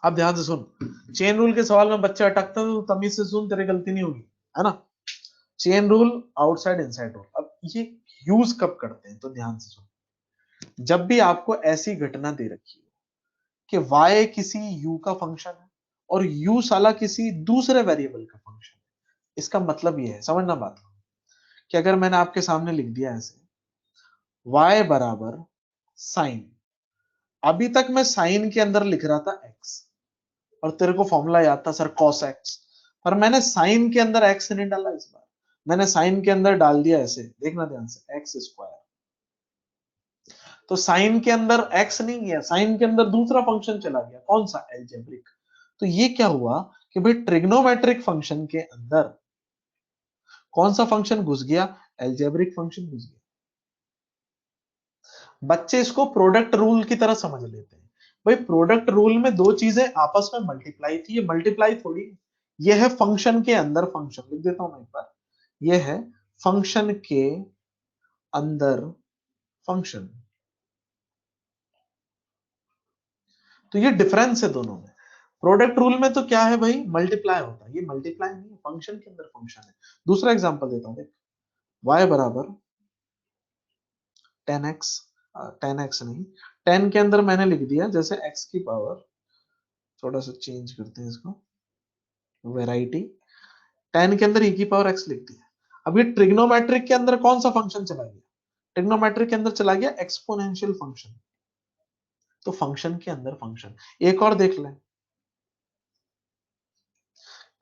अब ध्यान से सुन। चेन रूल के सवाल में बच्चे अटकते हैं तो तमीज से सुन, तेरी गलती नहीं होगी, है ना। Chain rule, outside inside rule, अब ये यूज कब करते हैं, तो ध्यान से सुन। जब भी आपको ऐसी घटना दे रखी है कि y किसी u का फंक्शन है और u साला किसी दूसरे वेरिएबल का फंक्शन है, इसका मतलब ये है, समझना बात को, कि अगर मैंने आपके सामने लिख दिया ऐसे, y बराबर साइन, अभी तक मैं साइन के अंदर लिख रहा था x, और तेरे को फॉर्मूला याद था सर cos x, पर मैंने साइन के अंदर x नहीं डाला, इस बार मैंने साइन के अंदर डाल दिया ऐसे, देखना ध्यान से, एक्स स्क्वायर। तो साइन के अंदर x नहीं गया, साइन के अंदर दूसरा फंक्शन चला गया, कौन सा, एल्जेब्रिक। तो ये क्या हुआ कि भाई ट्रिग्नोमेट्रिक फंक्शन के अंदर कौन सा फंक्शन घुस गया, एल्जेब्रिक फंक्शन घुस गया। बच्चे इसको प्रोडक्ट रूल की तरह समझ लेते हैं, भाई प्रोडक्ट रूल में दो चीजें आपस में मल्टीप्लाई थी, ये मल्टीप्लाई थोड़ी है। ये है फंक्शन के अंदर फंक्शन, लिख देता हूं मैं एक बार, ये है फंक्शन के अंदर फंक्शन। तो ये डिफरेंस है दोनों में। प्रोडक्ट रूल में तो क्या है भाई, मल्टीप्लाई होता है, ये मल्टीप्लाई नहीं है, फंक्शन के अंदर फंक्शन है। दूसरा एग्जांपल देता हूं, देख y बराबर 10x, 10x नहीं, 10 के अंदर मैंने लिख दिया जैसे x की पावर, थोड़ा सा चेंज करते हैं इसको, वेराइटी, 10 के अंदर e की पावर x लिख दिया। अब ये ट्रिग्नोमेट्रिक के अंदर कौन सा फंक्शन चला गया, ट्रिग्नोमेट्रिक के अंदर चला गया एक्सपोनेंशियल फंक्शन। तो फंक्शन के अंदर फंक्शन। एक और देख लें,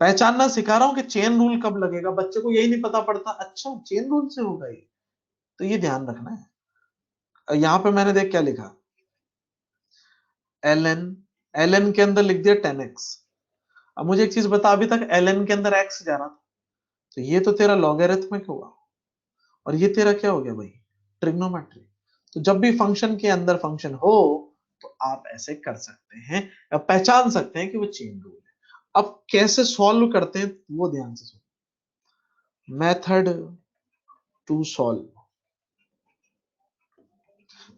पहचानना सिखा रहा हूं कि चेन रूल कब लगेगा, बच्चे को यही नहीं पता पड़ता, अच्छा चेन रूल से होगा ये, तो ये ध्यान रखना है। यहां पे मैंने देख क्या लिखा, ln, ln के अंदर लिख दिया 10x। अब मुझे एक चीज बता, अभी तक ln के अंदर x जा रहा था, तो ये तो तेरा लॉगरिथमिक हुआ, और ये तेरा क्या हो गया भाई, ट्रिग्नोमेट्री। तो जब भी फंक्शन के अंदर फंक्शन हो तो आप ऐसे कर सकते हैं, पहचान सकते हैं कि वो चेन रूल है। अब कैसे सॉल्व करते हैं वो ध्यान से सुनो, मेथड टू सॉल्व।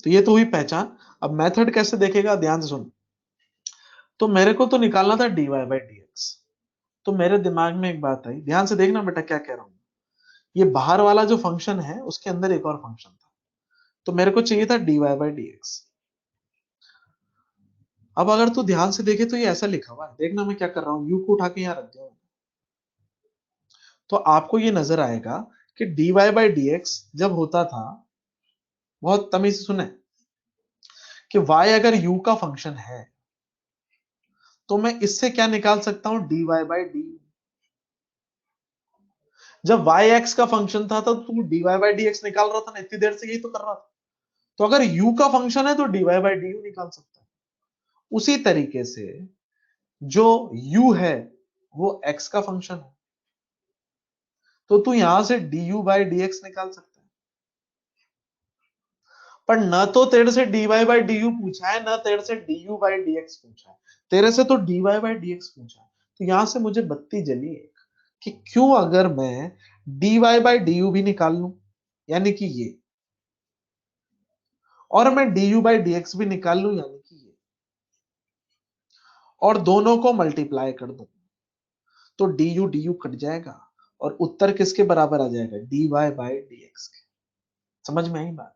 तो ये तो हुई पहचान। अब मेथड कैसे देखेगा, ध्यान से सुन। तो मेरे को तो निकालना था dy बाई dx, तो मेरे दिमाग में एक बात आई, ध्यान से देखना बेटा क्या कह रहा हूं। ये बाहर वाला जो फंक्शन है उसके अंदर एक और फंक्शन था, तो मेरे को चाहिए था dy बाई dx। अब अगर तू ध्यान से देखे तो ये ऐसा लिखा हुआ है, देखना मैं क्या कर रहा हूं, u को उठा के यहां रख दिया, तो आपको ये नजर आएगा कि dy बाई dx जब होता था, बहुत तमीज से सुने, कि y अगर u का फंक्शन है तो मैं इससे क्या निकाल सकता हूं, dy बाई du। जब y x का फंक्शन था तो तू dy बाई dx निकाल रहा था ना, इतनी देर से यही तो कर रहा था। तो अगर u का फंक्शन है तो dy बाई du निकाल सकता है। उसी तरीके से जो u है वो x का फंक्शन है, तो तू यहां से du बाई dx निकाल सकता है। पर न तो तेरे से dy बाई du पूछा है, न तेरे से du बाई dx पूछा है, तेरे से तो dy बाई dx पूछा है। तो यहां से मुझे बत्ती जली एक, कि क्यों अगर मैं dy बाई du भी निकाल लूं, यानी कि ये, और मैं du बाई dx भी निकाल लूं, यानी कि ये, और दोनों को मल्टीप्लाई कर दूं, तो du कट जाएगा और उत्तर किसके बराबर आ जाएगा, dy बाई dx के। समझ में आई बात।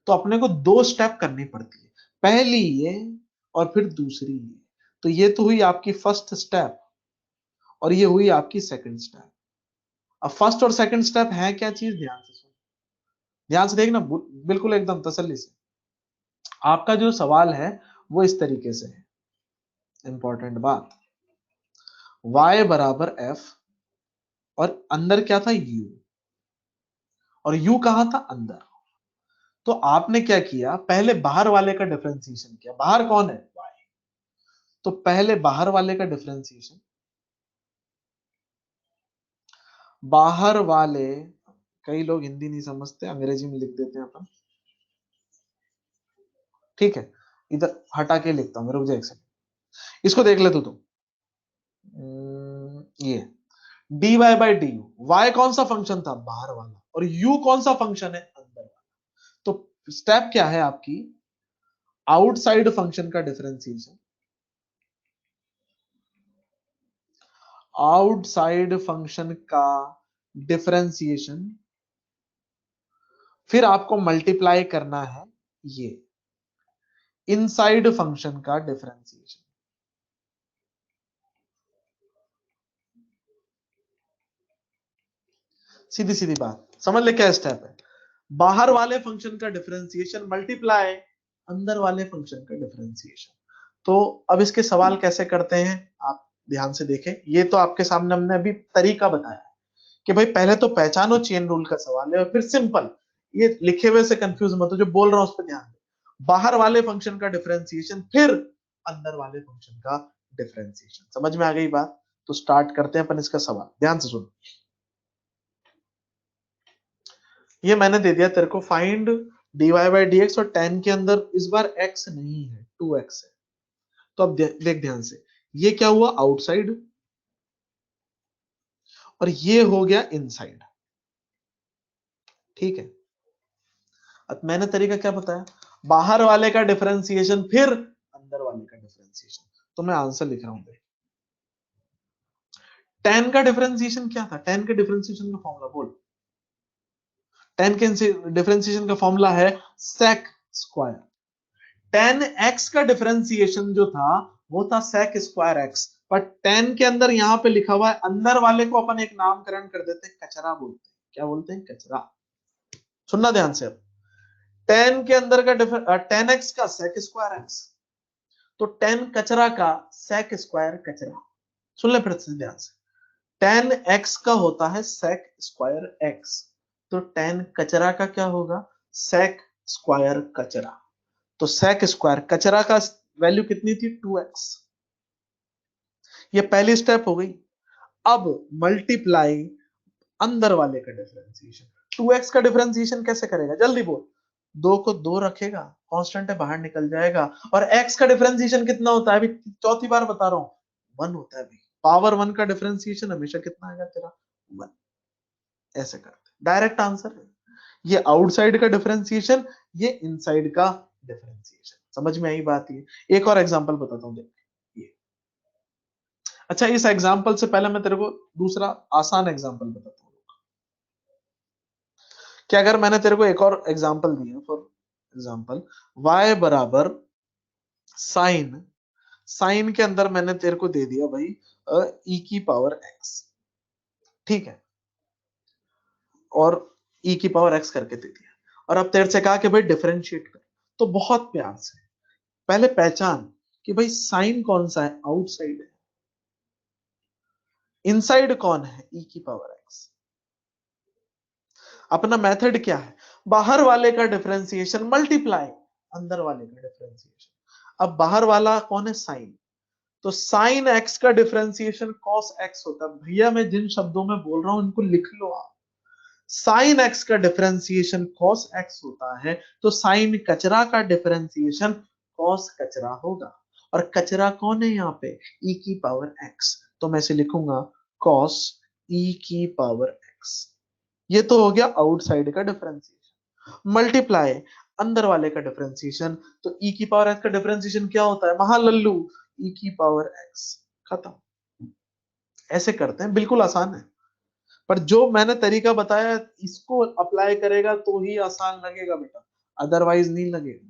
तो अपने को दो स्टेप करनी पड़ती है, पहली ये और फिर दूसरी ये। तो ये तो हुई आपकी फर्स्ट स्टेप, और ये हुई आपकी सेकंड स्टेप। अब फर्स्ट और सेकंड स्टेप है क्या चीज, ध्यान से सुन, ध्यान से देखना, बिल्कुल एकदम तसल्ली से। आपका जो सवाल है वो इस तरीके से है, इंपॉर्टेंट बात, y बराबर f, और अंदर क्या था u, और u कहां था, अंदर। तो आपने क्या किया, पहले बाहर वाले का डिफरेंशिएशन किया, बाहर कौन है, y। तो पहले बाहर वाले का डिफरेंशिएशन, बाहर वाले, कई लोग हिंदी नहीं समझते, अंग्रेजी में लिख देते हैं अपन, ठीक है, इधर हटा के लिखता हूं, रुक जा एक सेकंड, इसको देख ले तू तो, ये dy बाई du, y कौन सा फंक्शन था, बाहर वाला, और u कौन सा फंक्शन है, अंदर वाला। तो स्टेप क्या है आपकी, आउटसाइड फंक्शन का डिफरेंशिएशन, आउटसाइड फंक्शन का डिफरेंशिएशन, फिर आपको मल्टीप्लाई करना है ये इनसाइड फंक्शन का डिफरेंशिएशन। सीधी सीधी बात, समझ ले क्या स्टेप है, बाहर वाले फंक्शन का डिफरेंशिएशन मल्टीप्लाई अंदर वाले फंक्शन का डिफरेंशिएशन। तो अब इसके सवाल कैसे करते हैं आप ध्यान से देखें, ये तो आपके सामने हमने अभी तरीका बताया है कि भाई पहले तो पहचानो चेन रूल का सवाल है, और फिर सिंपल, ये लिखे हुए से कंफ्यूज मत हो, जो बोल रहा हूं उस पर ध्यान दे, बाहर वाले फंक्शन का डिफरेंशिएशन फिर अंदर वाले फंक्शन का डिफरेंशिएशन। समझ में आ गई बात। तो स्टार्ट करते हैं अपन इसका सवाल, ध्यान से सुनो। ये मैंने दे दिया तेरे को, फाइंड dy बाई dx, और 10 के अंदर इस बार x नहीं है 2x है, तो अब देख ध्यान से, ये क्या हुआ आउटसाइड और ये हो गया इनसाइड, ठीक है। अब मैंने तरीका क्या बताया, बाहर वाले का डिफरेंशिएशन फिर अंदर वाले का डिफरेंशिएशन। तो मैं आंसर लिख रहा हूं, टेन का डिफरेंशिएशन क्या था, टेन के डिफरेंशिएशन का फॉर्मूला बोल, टेन के डिफरेंशिएशन का फॉर्मूला है sec स्क्वायर। टेन एक्स का डिफरेंशिएशन जो था वो था sec स्क्वायर एक्स, पर टेन के अंदर यहां पे लिखा हुआ है, अंदर वाले को अपन एक नामकरण कर देते हैं, कचरा बोलते हैं। क्या बोलते हैं, कचरा। सुनना ध्यान से, अब टेन के अंदर का टेन एक्स का sec स्क्वायर एक्स, तो टेन कचरा का sec स्क्वायर कचरा। सुन ले फिर से ध्यान से, टेन एक्स का होता है sec स्क्वायर एक्स, तो टेन कचरा का क्या होगा, sec स्क्वायर कचरा। तो sec स्क्वायर कचरा का वैल्यू कितनी थी, 2x। ये पहली स्टेप हो गई। अब मल्टीप्लाई अंदर वाले का डिफरेंशिएशन। 2x का डिफरेंशिएशन कैसे करेगा, जल्दी बोल। दो को दो रखेगा, कांस्टेंट है बाहर निकल जाएगा, और x का डिफरेंशिएशन कितना होता है, अभी चौथी बार बता रहा हूं, 1 होता है भाई। पावर 1 का डिफरेंशिएशन हमेशा कितना आएगा तेरा, 1। ऐसे करते डायरेक्ट आंसर है। ये आउटसाइड का डिफरेंशिएशन, ये इनसाइड का डिफरेंशिएशन। समझ में आई बात। ये एक और एग्जांपल बताता हूं, देख ये। अच्छा, इस एग्जांपल से पहले मैं तेरे को दूसरा आसान एग्जांपल बताता हूं कि अगर मैंने तेरे को एक और एग्जांपल दिया, फॉर एग्जांपल y बराबर साइन, साइन के अंदर मैंने तेरे को दे दिया भाई e की पावर x, ठीक है, और e की पावर x करके दे दिया, और अब तेरे से कहा कि भाई डिफरेंशिएट कर। तो बहुत प्यार से पहले पहचान कि भाई साइन कौन सा है, आउटसाइड है, इनसाइड कौन है, e की पावर x। अपना मेथड क्या है, बाहर वाले का डिफरेंशिएशन मल्टीप्लाई अंदर वाले का डिफरेंशिएशन। अब बाहर वाला कौन है, साइन, तो साइन एक्स का डिफरेंशिएशन कॉस एक्स होता है। भैया मैं जिन शब्दों में बोल रहा हूं इनको लिख लो आप। साइन एक्स का डिफरेंशिएशन कॉस एक्स होता है, तो साइन कचरा का डिफरेंशिएशन कॉस कचरा होगा। और कचरा कौन है यहाँ पे, e की पावर x, तो मैं इसे लिखूंगा कॉस e की पावर x। ये तो हो गया आउटसाइड का डिफरेंशिएशन। मल्टीप्लाई अंदर वाले का डिफरेंशिएशन, तो e की पावर x का डिफरेंशिएशन क्या होता है, महालल्लू e की पावर x। खत्म। ऐसे करते हैं, बिल्कुल आसान है, पर जो मैंने तरीका बताया इसको अप्लाई करेगा तो ही आसान लगेगा बेटा, अदरवाइज नहीं लगेगा।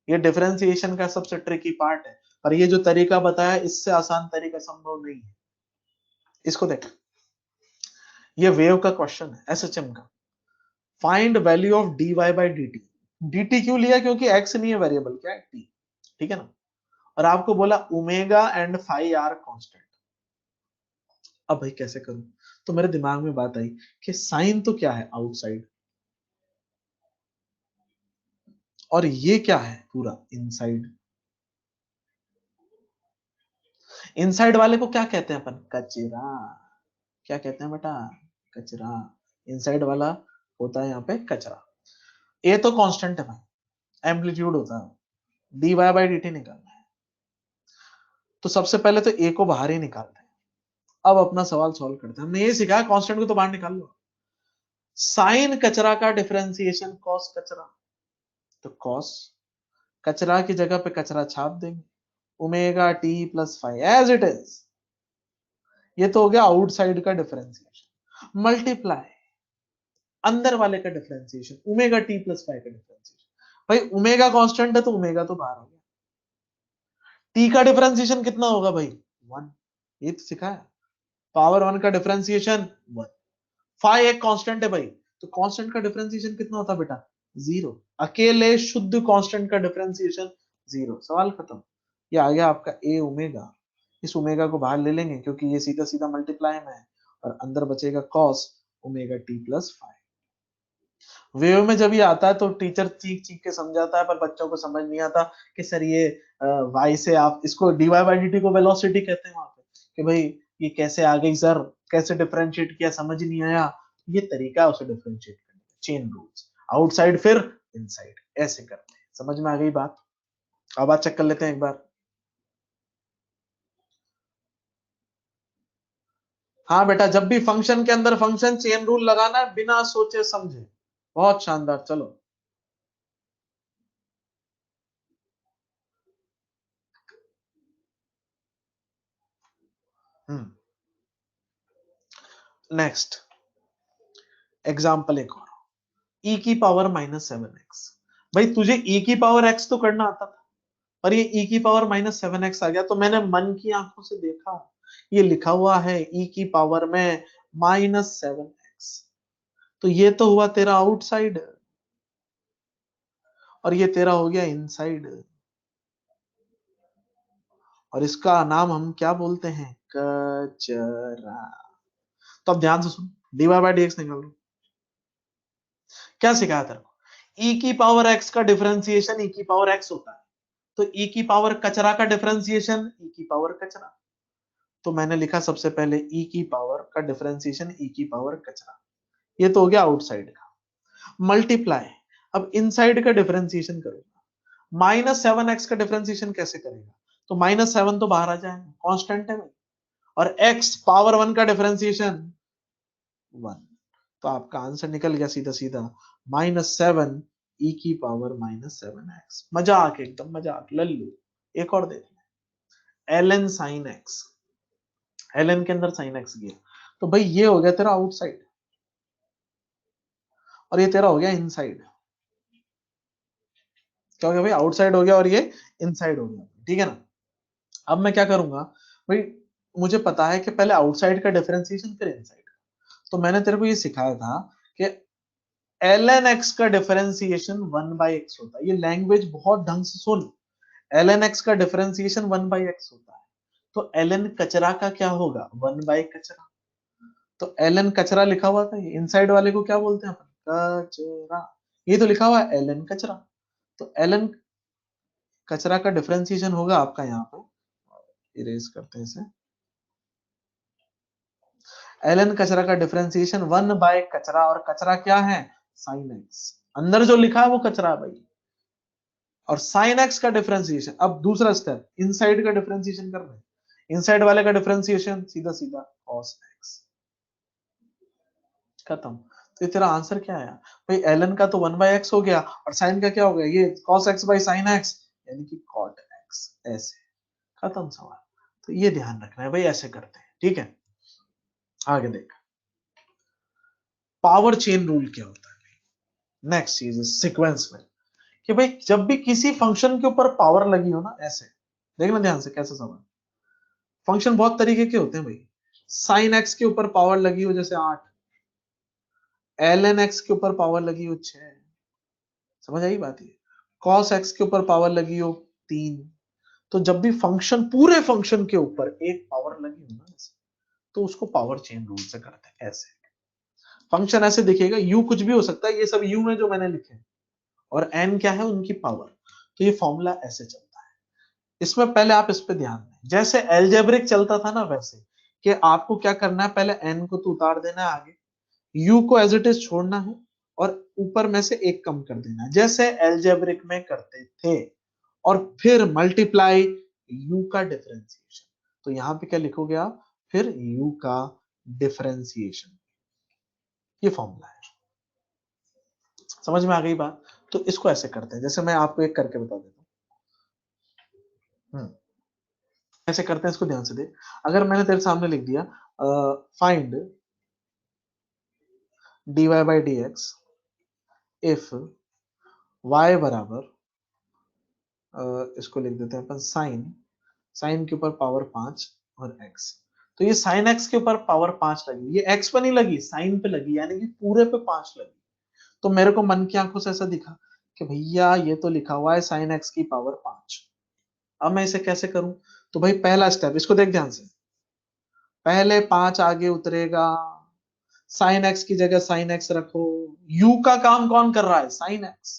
ये डिफरेंशिएशन का सबसे ट्रिकी पार्ट है, पर ये जो तरीका बताया इससे आसान तरीका संभव नहीं है। इसको देख, ये वेव का क्वेश्चन है एसएचएम का। Find value of dy by dt। dt क्यों लिया, क्योंकि x नहीं है वेरिएबल, क्या है t, ठीक है ना। और आपको बोला omega and phi are constant. अब भाई कैसे करूं, तो मेरे दिमाग में बात आई कि साइन तो क्या है, आउटसाइड, और ये क्या है, पूरा इनसाइड। इनसाइड वाले को क्या कहते हैं अपन, कचरा। क्या कहते हैं बेटा, कचरा। इनसाइड वाला होता है यहाँ पे कचरा। ए तो कांस्टेंट है भाई, एम्पलीट्यूड होता है, D Y by D T निकालना है। तो सबसे पहले तो ए को बाहर ही निकालते हैं। अब अपना सवाल सॉल्व करते हैं। हमने ये सीखा है कांस्टेंट को तो बाहर निकाल लो। साइन कचरा का डिफरेंशिएशन कॉस कचरा, तो कॉस कचरा की जगह पे कचरा छाप देंगे, omega T plus five as it is. ये तो हो गया आउटसाइड का डिफरेंशिएशन। मल्टीप्लाई अंदर वाले का differentiation, omega T plus five का डिफरेंशिएशन। भाई ओमेगा कांस्टेंट है तो ओमेगा तो बाहर हो गया। टी का डिफरेंशिएशन कितना होगा भाई, 1। ये तो सिखाया, पावर 1 का डिफरेंशिएशन 1। फाइव एक कांस्टेंट है भाई, तो कांस्टेंट का डिफरेंशिएशन कितना होता है बेटा, 0। अकेले शुद्ध कांस्टेंट का डिफरेंशिएशन 0। सवाल खत्म। ये आ गया आपका ए ओमेगा। इस ओमेगा को बाहर ले लेंगे क्योंकि ये सीधा सीधा मल्टीप्लाई में है, और अंदर बचेगा cos omega T plus five. Wave में जब ये आता है तो टीचर चीख चीख के समझाता है, पर बच्चों को समझ नहीं आता कि सर ये वाई से आप इसको डीवाई बाई डी को वेलोसिटी कहते हैं वहां पे, कि भाई ये कैसे आ गई सर, कैसे डिफरेंशिएट किया, समझ नहीं आया। ये तरीका है उसे डिफरेंशिएट करने का, चेन रूल्स, आउटसाइड फिर इनसाइड, ऐसे करते हैं। समझ में आ गई बात। अब बात चेक कर लेते हैं एक बार। हाँ बेटा, जब भी फंक्शन के अंदर फंक्शन चेन रूल लगाना है बिना सोचे समझे। बहुत शानदार, चलो। हम्म। नेक्स्ट एग्जाम्पल एक और, e की पावर -7x। भाई तुझे e की पावर x तो करना आता था, और ये e की पावर -7x आ गया, तो मैंने मन की आंखों से देखा, ये लिखा हुआ है e की पावर में -7x, तो ये तो हुआ तेरा आउटसाइड, और ये तेरा हो गया इनसाइड, और इसका नाम हम क्या बोलते हैं, कचरा। तो अब ध्यान से सुन, dy बाय dx निकाल लो। क्या सिखाया तेरे को, e की पावर x का डिफरेंशिएशन e की पावर x होता है, तो e की पावर कचरा का डिफरेंशिएशन e की पावर कचरा। तो मैंने लिखा सबसे पहले e की पावर का डिफरेंशिएशन e की पावर कचरा, ये तो हो गया आउटसाइड का। मल्टीप्लाई, अब इनसाइड का डिफरेंशिएशन करूंगा, -7x का डिफरेंशिएशन कैसे करेगा, तो -7 तो बाहर आ जाएगा, कांस्टेंट है भाई, और x पावर 1 का डिफरेंशिएशन 1, तो आपका आंसर निकल गया सीधा सीधा -7 e की पावर -7x। मजाक, एकदम मजाक, लल्लू। एक और देख ले, ln sin x, ln के अंदर sin x गया, तो भाई ये हो गया तेरा आउटसाइड, और ये तेरा हो गया इनसाइड। क्या हो गया भाई, आउटसाइड हो गया और ये इनसाइड हो गया, ठीक है ना। अब मैं क्या करूंगा भाई, मुझे पता है कि पहले आउटसाइड का डिफरेंशिएशन फिर इनसाइड का, तो मैंने तेरे को ये सिखाया था कि ln x का डिफरेंशिएशन 1/x होता है, ये लैंग्वेज बहुत ढंग से सुन, ln x का डिफरेंशिएशन 1/x होता है, तो ln कचरा का क्या होगा, 1/कचरा, तो ln कचरा लिखा हुआ था, ये इनसाइड वाले को क्या बोलते हैं अपन, कचरा, ये तो लिखा हुआ है ln कचरा, तो ln कचरा का डिफरेंशिएशन होगा आपका यहाँ पे, इरेज करते हैं इसे, ln कचरा का डिफरेंशिएशन 1/कचरा, और कचरा क्या है, साइन एक्स, अंदर जो लिखा है वो कचरा है भाई, और साइन एक्स का डिफरेंशिएशन। अब दूसरा स्टेप, इनसाइड का डिफरेंशिएशन कर रहे हैं, इनसाइड वाले का डिफरेंशिएशन सीधा सीधा कॉस एक्स, खत्म। तो ये तेरा आंसर क्या आया भाई, ln का तो 1/x हो गया, और साइन का क्या हो गया, ये cos x by sine x, यानी कि cot x, ऐसे, खत्म सवाल। तो ये ध्यान रखना है भाई, ऐसे करते हैं, ठीक है। आगे देख, पावर चेन रूल क्या होता है, नेक्स्ट चीज सीक्वेंस में, कि भाई जब भी किसी फंक्शन के ऊपर पावर लगी हो ना, ऐसे देखना ध्यान से कैसे सवाल, फंक्शन बहुत तरीके के होते हैं भाई, साइन एक्स के ऊपर पावर लगी हो जैसे 8, ln x के ऊपर पावर लगी हो 6, समझ आई बात, ये cos x के ऊपर पावर लगी हो 3, तो जब भी फंक्शन, पूरे फंक्शन के ऊपर एक पावर लगी हो ना ऐसे, तो उसको पावर चेन रूल से करते हैं। ऐसे फंक्शन ऐसे दिखेगा, u कुछ भी हो सकता है, ये सब u है जो मैंने लिखे, और n क्या है उनकी पावर, तो ये फॉर्मूला ऐसे चलता है। इसमें पहले आप इस पे ध्यान दें, जैसे एल्जेब्रिक चलता था ना वैसे, कि आपको क्या करना है, पहले n को तो उतार देना है आगे, u को एज इट इज छोड़ना है, और ऊपर में से एक कम कर देना है, जैसे एल्जेब्रिक में करते थे, और फिर मल्टीप्लाई u का डिफरेंशिएशन, तो यहां पे क्या लिखोगे आप, फिर u का डिफरेंशिएशन, ये फॉर्मूला है। समझ में आ गई बात, तो इसको ऐसे करते हैं, जैसे मैं आपको एक करके बता देता हूँ, ऐसे करते हैं, इसको ध्यान से दे। अगर मैंने तेरे सामने लिख दिया, find dy by D x if y बराबर, इसको लिख देते हैं अपन साइन, साइन के ऊपर पावर 5 और x, तो ये साइन x के ऊपर पावर 5 लगी, ये x पे नहीं लगी, साइन पे लगी, यानी कि पूरे पे 5 लगी, तो मेरे को मन की आंखों से ऐसा दिखा कि भैया ये तो लिखा हुआ है साइन x की पावर 5। अब मैं इसे कैसे करूं, तो भाई पहला स्टेप, इसको देख ध्यान से, पहले 5 आगे उतरेगा, साइन एक्स की जगह साइन एक्स रखो, u का काम कौन कर रहा है, साइन एक्स,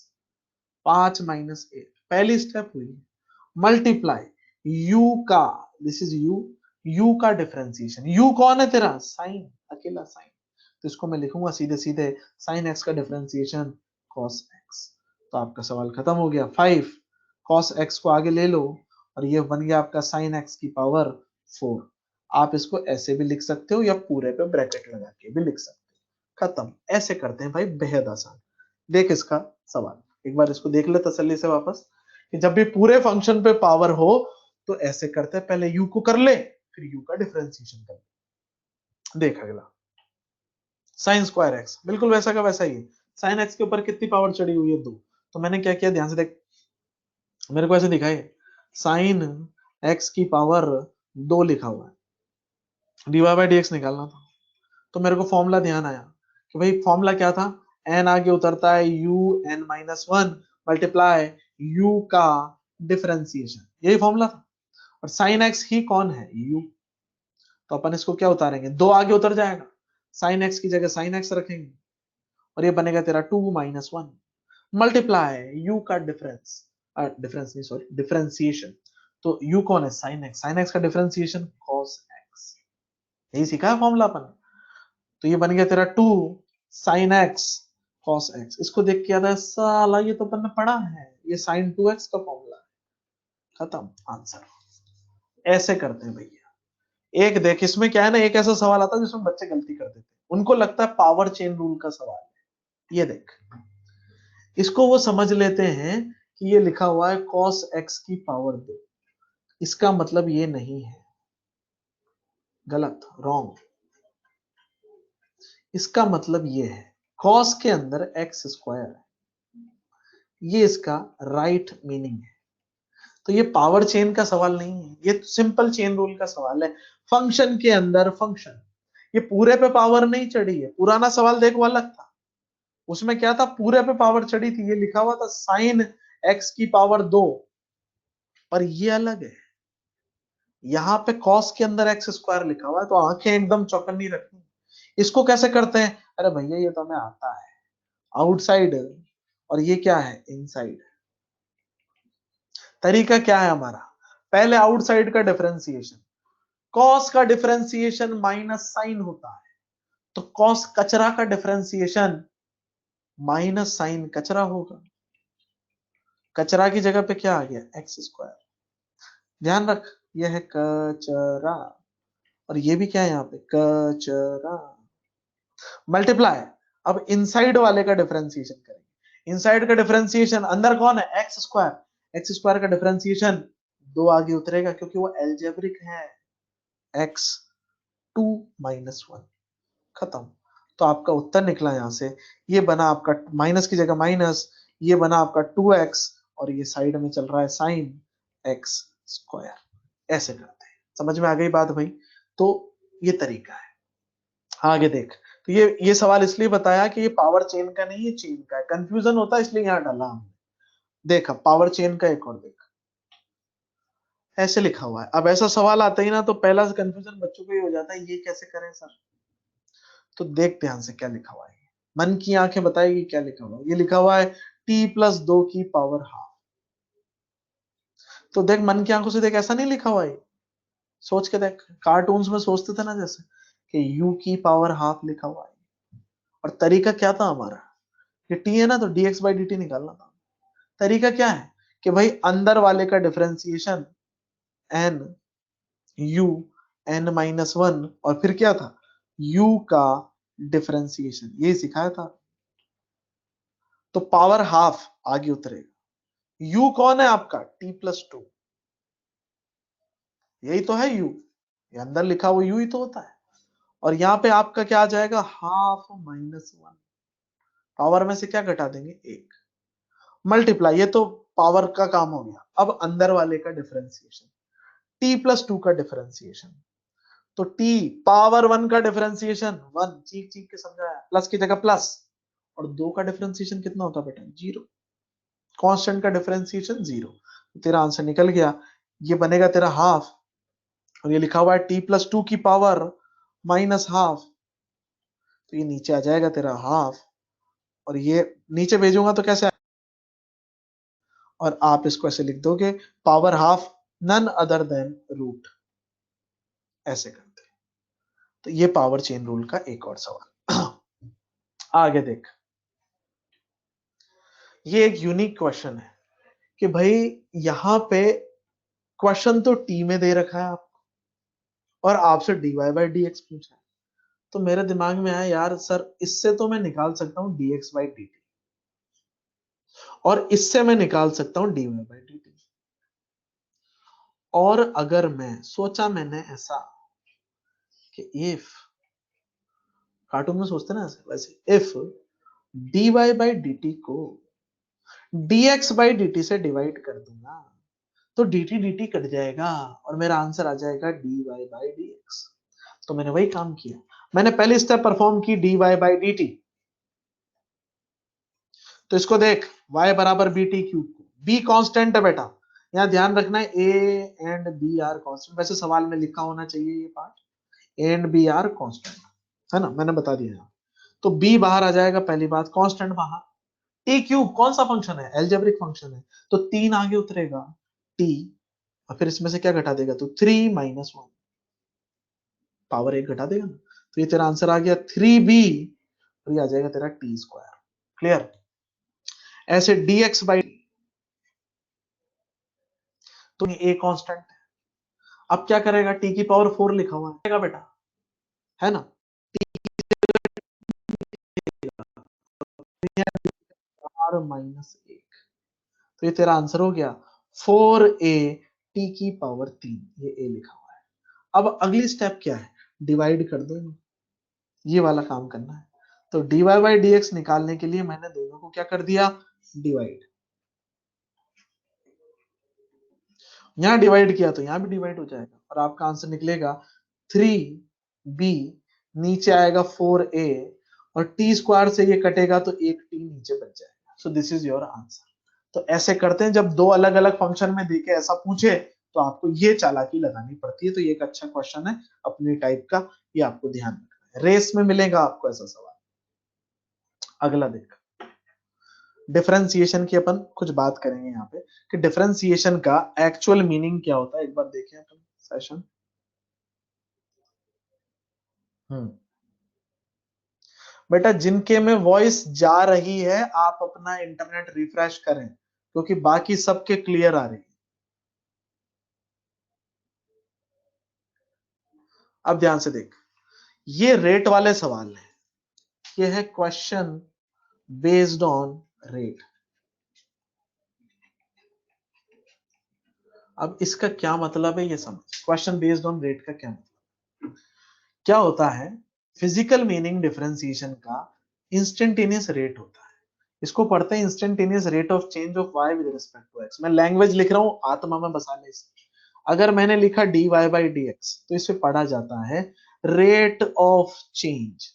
5 माइनस 8, पहली स्टेप हुई। मल्टीप्लाई u का, दिस इज u का डिफरेंशिएशन, u कौन है तेरा, साइन, अकेला साइन, तो इसको मैं लिखूंगा सीधे सीधे साइन एक्स का डिफरेंशिएशन cos x, तो आपका सवाल खत्म हो गया। 5 cos x को आगे ले लो, और ये बन गया आपका साइन x की पावर 4। आप इसको ऐसे भी लिख सकते हो या पूरे पे ब्रैकेट लगा के भी लिख सकते हो। खत्म। ऐसे करते हैं भाई, बेहद आसान। देख इसका सवाल, एक बार इसको देख ले तसल्ली से वापस, कि जब भी पूरे फंक्शन पे पावर हो तो ऐसे करते हैं, पहले u को कर ले, फिर u का डिफरेंशिएशन कर ले। देख अगला, साइन स्क्वायर एक्स, बिल्कुल वैसा का वैसा ही है। साइन एक्स के ऊपर कितनी पावर चढ़ी हुई है? 2। तो मैंने क्या किया, ध्यान से देख, मेरे को ऐसे दिखाई साइन एक्स की पावर 2 लिखा हुआ है, डीवाई बाई डी एक्स निकालना था। तो मेरे को फॉर्मूला ध्यान आया कि भाई फॉर्मूला क्या था, एन आगे उतरता है U N minus one multiply U का डिफरेंशिएशन, यही फॉर्मूला था। और साइन एक्स ही कौन है? यू। तो अपन इसको क्या उतारेंगे, 2 आगे उतर जाएगा, साइन एक्स की जगह साइन एक्स रखेंगे, और ये बनेगा तेरा 2 माइनस वन मल्टीप्लाई यू का डिफरेंस नहीं सॉरी डिफरेंशिएशन। तो यू कौन है? साइन एक्स, साइन एक्स का डिफरेंशिएशन कॉस एक्स, यही सीखा है फॉर्मूला अपन। तो ये बन गया तेरा 2 साइन एक्स कॉस एक्स। इसको देख के आता है साला ये तो अपन ने पढ़ा है, ये साइन 2x का फॉर्मूला है। खत्म, आंसर। ऐसे करते हैं भैया। एक देख, इसमें क्या है ना, एक ऐसा सवाल आता है जिसमें बच्चे गलती कर देते हैं, उनको लगता है पावर चेन रूल का सवाल है। ये देख, इसको वो समझ लेते हैं कि ये लिखा हुआ है कॉस एक्स की पावर 2, इसका मतलब ये नहीं है, गलत, रॉन्ग। इसका मतलब ये है कॉस के अंदर एक्स स्क्वायर है, ये इसका राइट मीनिंग है। तो ये पावर चेन का सवाल नहीं है, ये सिंपल चेन रूल का सवाल है। फंक्शन के अंदर फंक्शन, ये पूरे पे पावर नहीं चढ़ी है। पुराना सवाल देख वो अलग था, उसमें क्या था, पूरे पे पावर चढ़ी थी, ये लिखा हुआ था साइन एक्स की पावर 2, पर ये अलग है। यहाँ पे कॉस के अंदर एक्स स्क्वायर लिखा हुआ है, तो आंखें एकदम चौकन्नी रखनी। इसको कैसे करते हैं? अरे भैया ये तो हमें आता है, आउटसाइड, और ये क्या है, इनसाइड। तरीका क्या है हमारा, पहले आउटसाइड का डिफरेंशिएशन, कॉस का डिफरेंशिएशन माइनस साइन होता है, तो कॉस कचरा का डिफरेंशिएशन माइनस साइन कचरा होगा। कचरा की जगह पे क्या आ गया, एक्स स्क्वायर। ध्यान रख, यह है कचरा, और ये भी क्या है यहाँ पे, कचरा मल्टीप्लाई। अब इनसाइड वाले का डिफरेंशिएशन करेंगे। इनसाइड का डिफरेंशिएशन, अंदर कौन है, एक्स स्क्वायर, एक्स स्क्वायर का डिफरेंशिएशन 2 आगे उतरेगा क्योंकि वो एल्जेब्रिक है, एक्स 2 माइनस वन। खत्म। तो आपका उत्तर निकला यहां से, ये बना आपका माइनस की जगह माइनस, ये बना आपका 2x, और ये साइड में चल रहा है साइन एक्स स्क्वायर। ऐसे करते हैं, समझ में आ गई बात भाई? तो ये तरीका है। आगे देख, तो ये सवाल इसलिए बताया कि ये पावर चेन का नहीं है, चेन का है, कंफ्यूजन होता है इसलिए यहां डाला हमने। देख अब पावर चेन का एक और देख, ऐसे लिखा हुआ है। अब ऐसा सवाल आता ही ना तो पहला कंफ्यूजन बच्चों को ये हो जाता है, ये कैसे करें सर। तो देख ध्यान से क्या लिखा हुआ है, मन की आंखें बताएगी क्या लिखा हुआ है। ये लिखा हुआ है t प्लस 2 की पावर हाफ। तो देख मन की आंखों से देख, ऐसा नहीं लिखा हुआ है, सोच के देख, कार्टून्स में सोचते थे ना जैसे कि u की पावर हाफ लिखा हुआ है। और तरीका क्या था हमारा, कि t है ना तो dx बाई dt निकालना था। तरीका क्या है कि भाई अंदर वाले का differentiation n u n minus one, और फिर क्या था, u का डिफरेंशिएशन, ये सिखाया था। तो पावर हाफ आगे उतरेगा। u कौन है आपका, t प्लस 2, यही तो है u, ये अंदर लिखा हुआ u ही तो होता है। और यहाँ पे आपका क्या आ जाएगा, हाफ माइनस वन, पावर में से क्या घटा देंगे, एक, मल्टीप्लाई, ये तो पावर का काम हो गया। अब अंदर वाले का डिफरेंशिएशन, t प्लस 2 का डिफरेंशिएशन, तो t पावर 1 का डिफरेंशिएशन 1, चीख चीख के समझाया, प्लस की जगह प्लस, और 2 का डिफरेंशिएशन कितना होता बेटा, 0, कांस्टेंट का डिफरेंशिएशन 0। तो तेरा आंसर निकल गया, ये बनेगा तेरा हाफ, और ये लिखा हुआ है t प्लस 2 की पावर माइनस हाफ, तो ये नीचे आ जाएगा तेरा हाफ, और ये नीचे भेजूंगा तो कैसे, और आप इसको ऐसे लिख दोगे, power half none other than root, ऐसे करते हैं। तो ये पावर चेन रूल का एक और सवाल। आगे देख, ये एक यूनिक क्वेश्चन है कि भाई यहां पे क्वेश्चन तो टी में दे रखा है आपको, और आपसे dy बाई dx पूछा है। तो मेरे दिमाग में आया यार सर इससे तो मैं निकाल सकता हूँ dx बाई dt और इससे मैं निकाल सकता हूँ dy बाई dt। और अगर मैं सोचा मैंने ऐसा कि इफ, कार्टून में सोचते ना ऐसे, वैसे इफ dy बाई dt को dx बाई dt से डिवाइड कर दूंगा तो dt dt कट जाएगा और मेरा आंसर आ जाएगा dy बाई dx। तो मैंने वही काम किया, मैंने पहली स्टेप परफॉर्म की dy बाई dt। तो इसको देख y बराबर B T cube, b constant है बेटा, यहाँ ध्यान रखना है a and b are constant, वैसे सवाल में लिखा होना चाहिए ये part, a and b are constant, है ना, मैंने बता दिया यहाँ। तो b बाहर आ जाएगा, पहली बात कांस्टेंट बाहर, t क्यूब कौन सा फंक्शन है, एल्जेब्रिक फंक्शन है, तो 3 आगे उतरेगा t, और फिर इसमें से क्या घटा देगा तो 3 माइनस 1, पावर 1 घटा देगा ना, तो ये तेरा आंसर आ गया 3b, और ये आ जाएगा तेरा टी स्क्वायर। क्लियर? ऐसे dx बाई, तो ये a कांस्टेंट है, अब क्या करेगा, t की पावर 4 लिखा हुआ है बेटा, है ना, r माइनस 1, तो ये तेरा आंसर हो गया 4a t की पावर 3, ये a लिखा हुआ है। अब अगली स्टेप क्या है, डिवाइड कर दो, ये वाला काम करना है। तो dy बाई dx निकालने के लिए मैंने दोनों को क्या कर दिया, डिवाइड, यहां डिवाइड किया तो यहां भी डिवाइड हो जाएगा और आपका आंसर निकलेगा 3b, नीचे आएगा 4a, और टी स्क्वायर से ये कटेगा तो एक t नीचे बच जाएगा। So this is your answer. तो ऐसे करते हैं, जब दो अलग अलग फंक्शन में देके ऐसा पूछे तो आपको ये चालाकी लगानी पड़ती है। तो ये एक अच्छा क्वेश्चन है अपनी टाइप का, ये आपको ध्यान रखना है, रेस में मिलेगा आपको ऐसा सवाल। अगला देख, डिफरेंशिएशन की अपन कुछ बात करेंगे यहाँ पे कि डिफरेंशिएशन का एक्चुअल मीनिंग क्या होता है, एक बार देखें अपन सेशन। बेटा जिनके में वॉइस जा रही है आप अपना इंटरनेट रिफ्रेश करें, क्योंकि बाकी सबके क्लियर आ रही है। अब ध्यान से देख, ये रेट वाले सवाल है, ये है क्वेश्चन बेस्ड ऑन रेट। अब इसका क्या मतलब है ये समझ, क्वेश्चन बेस्ड ऑन रेट का क्या मतलब, क्या होता है, फिजिकल मीनिंग डिफरेंशिएशन का इंस्टेंटेनियस रेट होता है, इसको पढ़ते हैं instantaneous rate of change of y with respect to x। मैं लैंग्वेज लिख रहा हूं, आत्मा में बसा ले इसे। अगर मैंने लिखा dy बाई dx तो इसे पढ़ा जाता है rate of change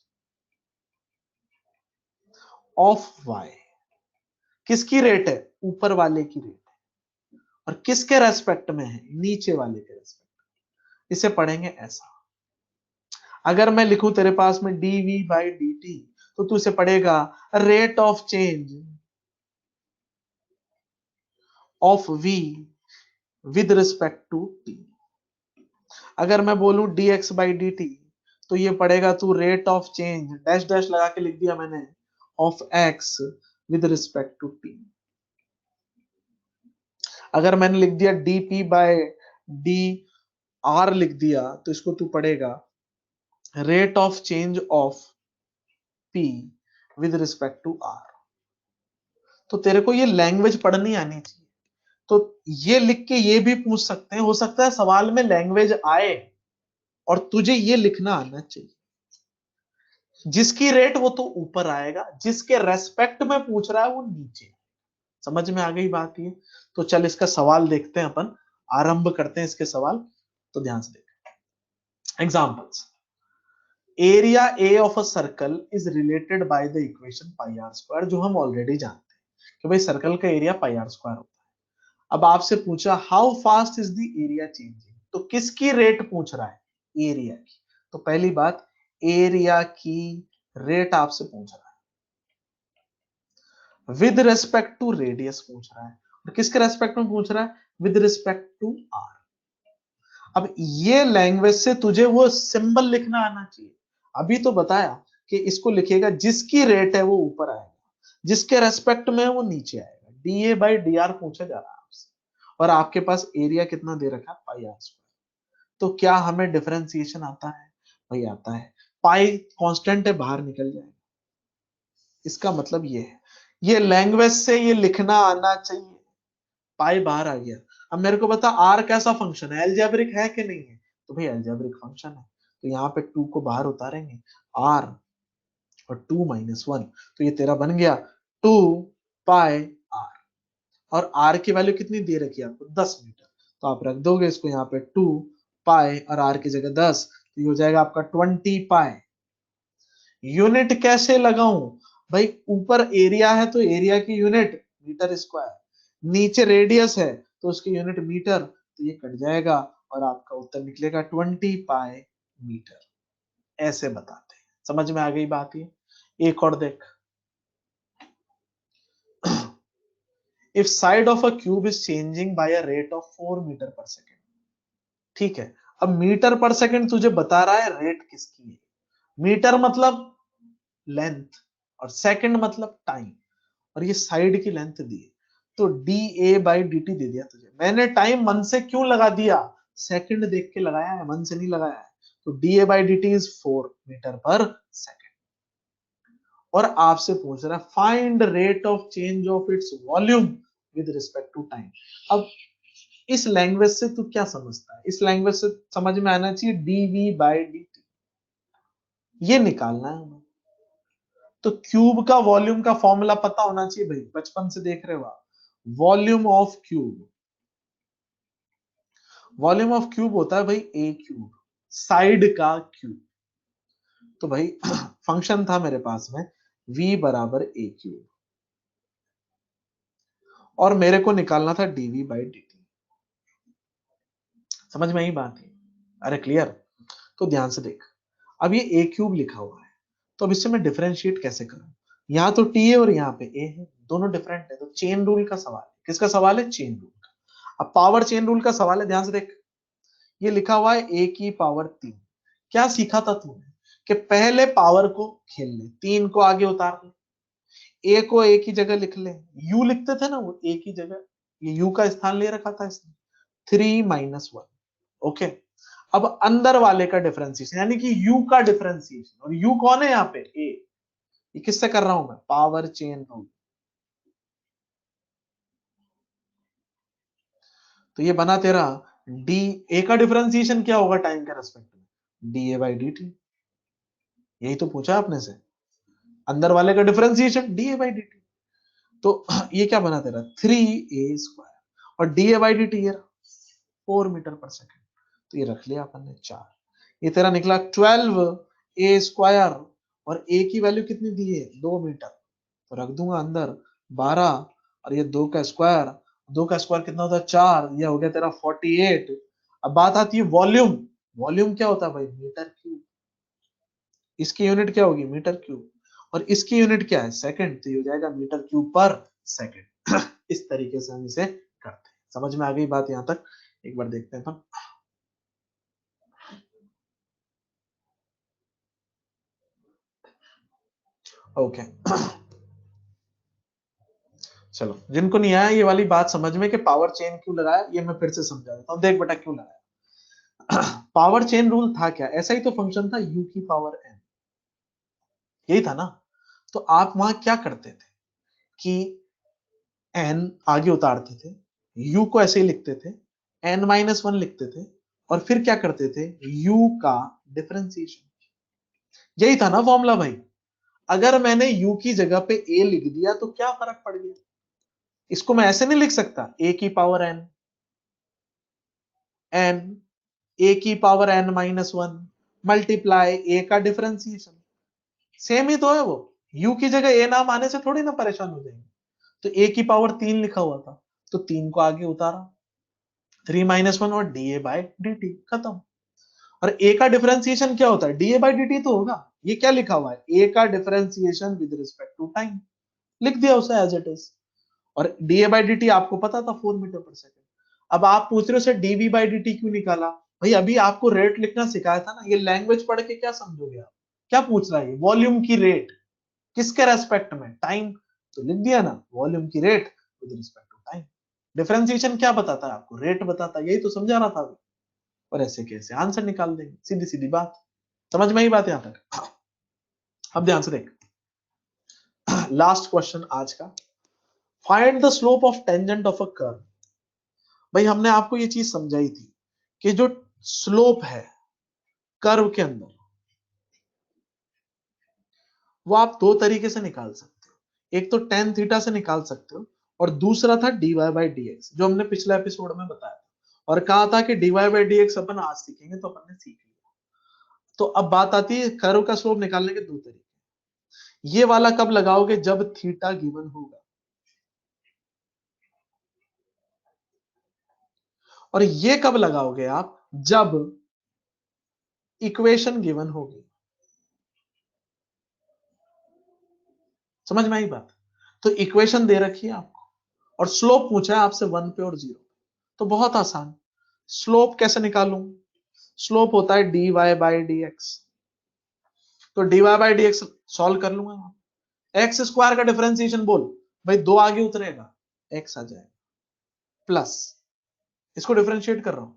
of y। किसकी रेट है, ऊपर वाले की रेट है, और किसके रेस्पेक्ट में है, नीचे वाले के रेस्पेक्ट। इसे पढ़ेंगे ऐसा, अगर मैं लिखूं तेरे पास में dv बाई dt तो तू इसे पढ़ेगा rate of change of v with respect to t। अगर मैं बोलूं dx बाई dt तो ये पड़ेगा तू rate of change, dash dash लगा के लिख दिया मैंने, of x with respect to t। अगर मैंने लिख दिया dp बाय डी आर लिख दिया तो इसको तू पढ़ेगा rate of change of p with respect to r। तो तेरे को ये लैंग्वेज पढ़नी आनी चाहिए, तो ये लिख के ये भी पूछ सकते हैं, हो सकता है सवाल में लैंग्वेज आए और तुझे ये लिखना आना चाहिए, जिसकी रेट वो तो ऊपर आएगा, जिसके रेस्पेक्ट में पूछ रहा है वो नीचे। समझ में आ गई बात ये? तो चल इसका सवाल देखते हैं अपन, आरंभ करते हैं इसके सवाल। तो ध्यान से देख examples. Area A of a circle is related by the equation pi R square, जो हम ऑलरेडी जानते हैं कि भाई सर्कल का एरिया पाई आर स्क्वायर होता है। अब आपसे पूछा how fast is the area changing, तो किसकी रेट पूछ रहा है, एरिया की। तो पहली बात, एरिया की रेट आपसे पूछ रहा है, विद रेस्पेक्ट टू रेडियस पूछ रहा है, और किसके रेस्पेक्ट में पूछ रहा है, विद रिस्पेक्ट टू आर। अब ये लैंग्वेज से तुझे वो सिंबल लिखना आना चाहिए। अभी तो बताया कि इसको लिखेगा जिसकी रेट है वो ऊपर आएगा, जिसके रेस्पेक्ट में है वो नीचे आएगा। D A by D R पूछा जा रहा है आपसे, और आपके पास एरिया कितना दे रखा है, पाई आर स्क्वायर। तो क्या हमें डिफरेंशिएशन आता है? भाई आता है। पाई कांस्टेंट है, बाहर निकल जाएगा। इसका मतलब ये है, ये लैंग्वेज से ये लिखना आना चाहिए। पाई बाहर आ गया। अब मेरे को बता आर कैसा फंक्शन है, एल्जेब्रिक है कि नहीं है? तो भाई एल्जेब्रिक फंक्शन है। तो यहाँ पे 2 को बाहर उतारेंगे, आर और 2 - 1, तो ये तेरा बन गया 2 पाई आर। और आर की वैल्यू कितनी दे रखी है आपको? 10 मीटर। तो आप रख दोगे इसको यहाँ पे 2 पाई और आर की जगह 10, तो ये हो जाएगा आपका 20 पाई। यूनिट कैसे लगाऊं? भाई ऊपर एरिया है तो एरिया की यूनिट मीटर स्क्वायर, नीचे रेडियस है तो उसकी यूनिट मीटर, तो ये कट जाएगा और आपका उत्तर निकलेगा 20 पाई मीटर। ऐसे बताते हैं। समझ में आ गई बात? ये एक और देख। If side of a cube is changing by a rate of 4 metre per second. ठीक है, अब मीटर पर सेकेंड तुझे बता रहा है रेट किसकी है। मीटर मतलब लेंथ और सेकंड मतलब टाइम, और ये साइड की लेंथ दी है, तो D A by D T दे दिया तुझे। मैंने टाइम मन से क्यों लगा दिया? सेकंड देख के लगाया है, मन से नहीं लगाया है। तो D A by D T is 4 metre per second. और आपसे पूछ रहा है find rate of change of its volume with respect to time. अब इस लैंग्वेज से तू क्या समझता है? इस लैंग्वेज से समझ में आना चाहिए डीवी बाई डी टी, ये निकालना है हमें। तो क्यूब का वॉल्यूम का फॉर्मूला पता होना चाहिए भाई, बचपन से देख रहे हो आप। Volume of cube, volume of cube होता है भाई ए क्यूब, साइड का क्यूब। तो भाई फंक्शन था मेरे पास में v बराबर ए क्यूब, और मेरे को निकालना था dv बाई dt। समझ में आई बात है? अरे क्लियर? तो ध्यान से देख, अब ये ए क्यूब लिखा हुआ है, तो अब इससे मैं डिफरेंशिएट कैसे करूं? यहाँ तो t है और यहाँ पे a है, दोनों डिफरेंट है, तो चेन रूल का सवाल है। किसका सवाल है? चेन रूल का। अब पावर चेन रूल का सवाल है, ध्यान से देख। ये लिखा हुआ है a की पावर 3। क्या सीखा था तूने? कि पहले पावर को खेल ले, 3 को आगे उतार ले, a को a की जगह लिख ले। u लिखते थे ना वो a की जगह, ये u का स्थान ले रखा था इसने, 3 - 1। ओके, अब अंदर वाले का डिफरेंशिएशन यानी कि u का डिफरेंशिएशन, और u कौन है यहाँ पे? a। ये किससे कर रहा हूं मैं? Power chain rule. तो ये बना तेरा डी ए का डिफरेंशिएशन क्या होगा टाइम के रेस्पेक्ट में? D A by D t. यही तो पूछा आपने से, अंदर वाले का differentiation d A by D t. तो ये क्या बना तेरा 3a² और d A by D t 4 metre per second, तो ये रख लिया अपन ने 4। ये तेरा निकला 12a², और a की वैल्यू कितनी दी है? 2 मीटर, तो रख दूंगा अंदर 12, और ये 2 का स्क्वायर, 2 का स्क्वायर कितना होता है? 4, ये हो गया तेरा 48। अब बात आती है वॉल्यूम। वॉल्यूम क्या होता है भाई? Metre cube. इसकी यूनिट क्या होगी? Metre cube. और इसकी यूनिट क्या है? सेकंड, तो ये हो जाएगा मीटर क्यूब पर सेकंड। इस तरीके से हम इसे करते हैं। समझ में आ गई बात यहां तक? एक बार देखते हैं अपन। ओके चलो, जिनको नहीं आया ये वाली बात समझ में कि पावर चेन क्यों लगाया, ये मैं फिर से समझा देता हूँ। देख बेटा क्यों लगाया। पावर चेन रूल था क्या? ऐसा ही तो फंक्शन था u की पावर n, यही था ना? तो आप वहां क्या करते थे कि n आगे उतारते थे, u को ऐसे ही लिखते थे, n-1 लिखते थे, और फिर क्या करते थे? u का डिफरेंशिएशन। यही था ना फॉर्मूला भाई? अगर मैंने u की जगह पे a लिख दिया तो क्या फर्क पड़ गया? इसको मैं ऐसे नहीं लिख सकता a की पावर n, n a की पावर n-1 मल्टीप्लाई a का डिफरेंशिएशन। सेम ही तो है वो। u की जगह a नाम आने से थोड़ी ना परेशान हो जाएंगे। तो a की पावर 3 लिखा हुआ था, तो 3 को आगे उतारा, 3 - 1 और d A by D t, खत्म। और a का डिफरेंशिएशन क्या होता है? D A by D t तो होगा। ये क्या लिखा हुआ है? a का differentiation with respect to time, लिख दिया उसे एज इट इज। और d A by D t आपको पता था 4 मीटर पर सेकेंड। अब आप पूछ रहे हो sir d v by D t क्यों निकाला? भाई अभी आपको रेट लिखना सिखाया था ना, ये लैंग्वेज पढ़ के क्या समझोगे आप? क्या पूछ रहा है? वॉल्यूम की रेट किसके रेस्पेक्ट में? टाइम। तो लिख दिया ना, वॉल्यूम की rate with respect to time. Differentiation क्या बताता है आपको? रेट बताता है, यही तो समझा रहा था अभी। और ऐसे कैसे आंसर निकाल देंगे, सीधी सीधी बात। समझ में ही बात यहां तक। अब ध्यान से देख, लास्ट क्वेश्चन आज का, find the slope of tangent of a curve. भाई हमने आपको ये चीज समझाई थी कि जो स्लोप है कर्व के अंदर, वो आप दो तरीके से निकाल सकते हो। एक तो टेन थीटा से निकाल सकते हो, और दूसरा था dy बाई डी एक्स, जो हमने पिछले एपिसोड में बताया था, और कहा था कि dy by D x upon आज सीखेंगे, तो अपन ने सीख लिया। तो अब बात आती है कर्व का स्लोप निकालने के दो तरीके। ये वाला कब लगाओगे, जब थीटा गिवन होगा, और ये कब लगाओगे आप, जब इक्वेशन गिवन होगी। समझ में आई बात। तो इक्वेशन दे रखी है आपको, और स्लोप पूछा है आपसे 1 पे और 0 पे, तो बहुत आसान। स्लोप कैसे निकालूं, स्लोप होता है dy बाई डी एक्स, तो dy by D x solve कर लूंगा। एक्स स्क्वायर का डिफरेंशिएशन बोल, भाई दो आगे उतरेगा, एक्स आ जाएगा, प्लस इसको डिफरेंशिएट कर रहा हूं,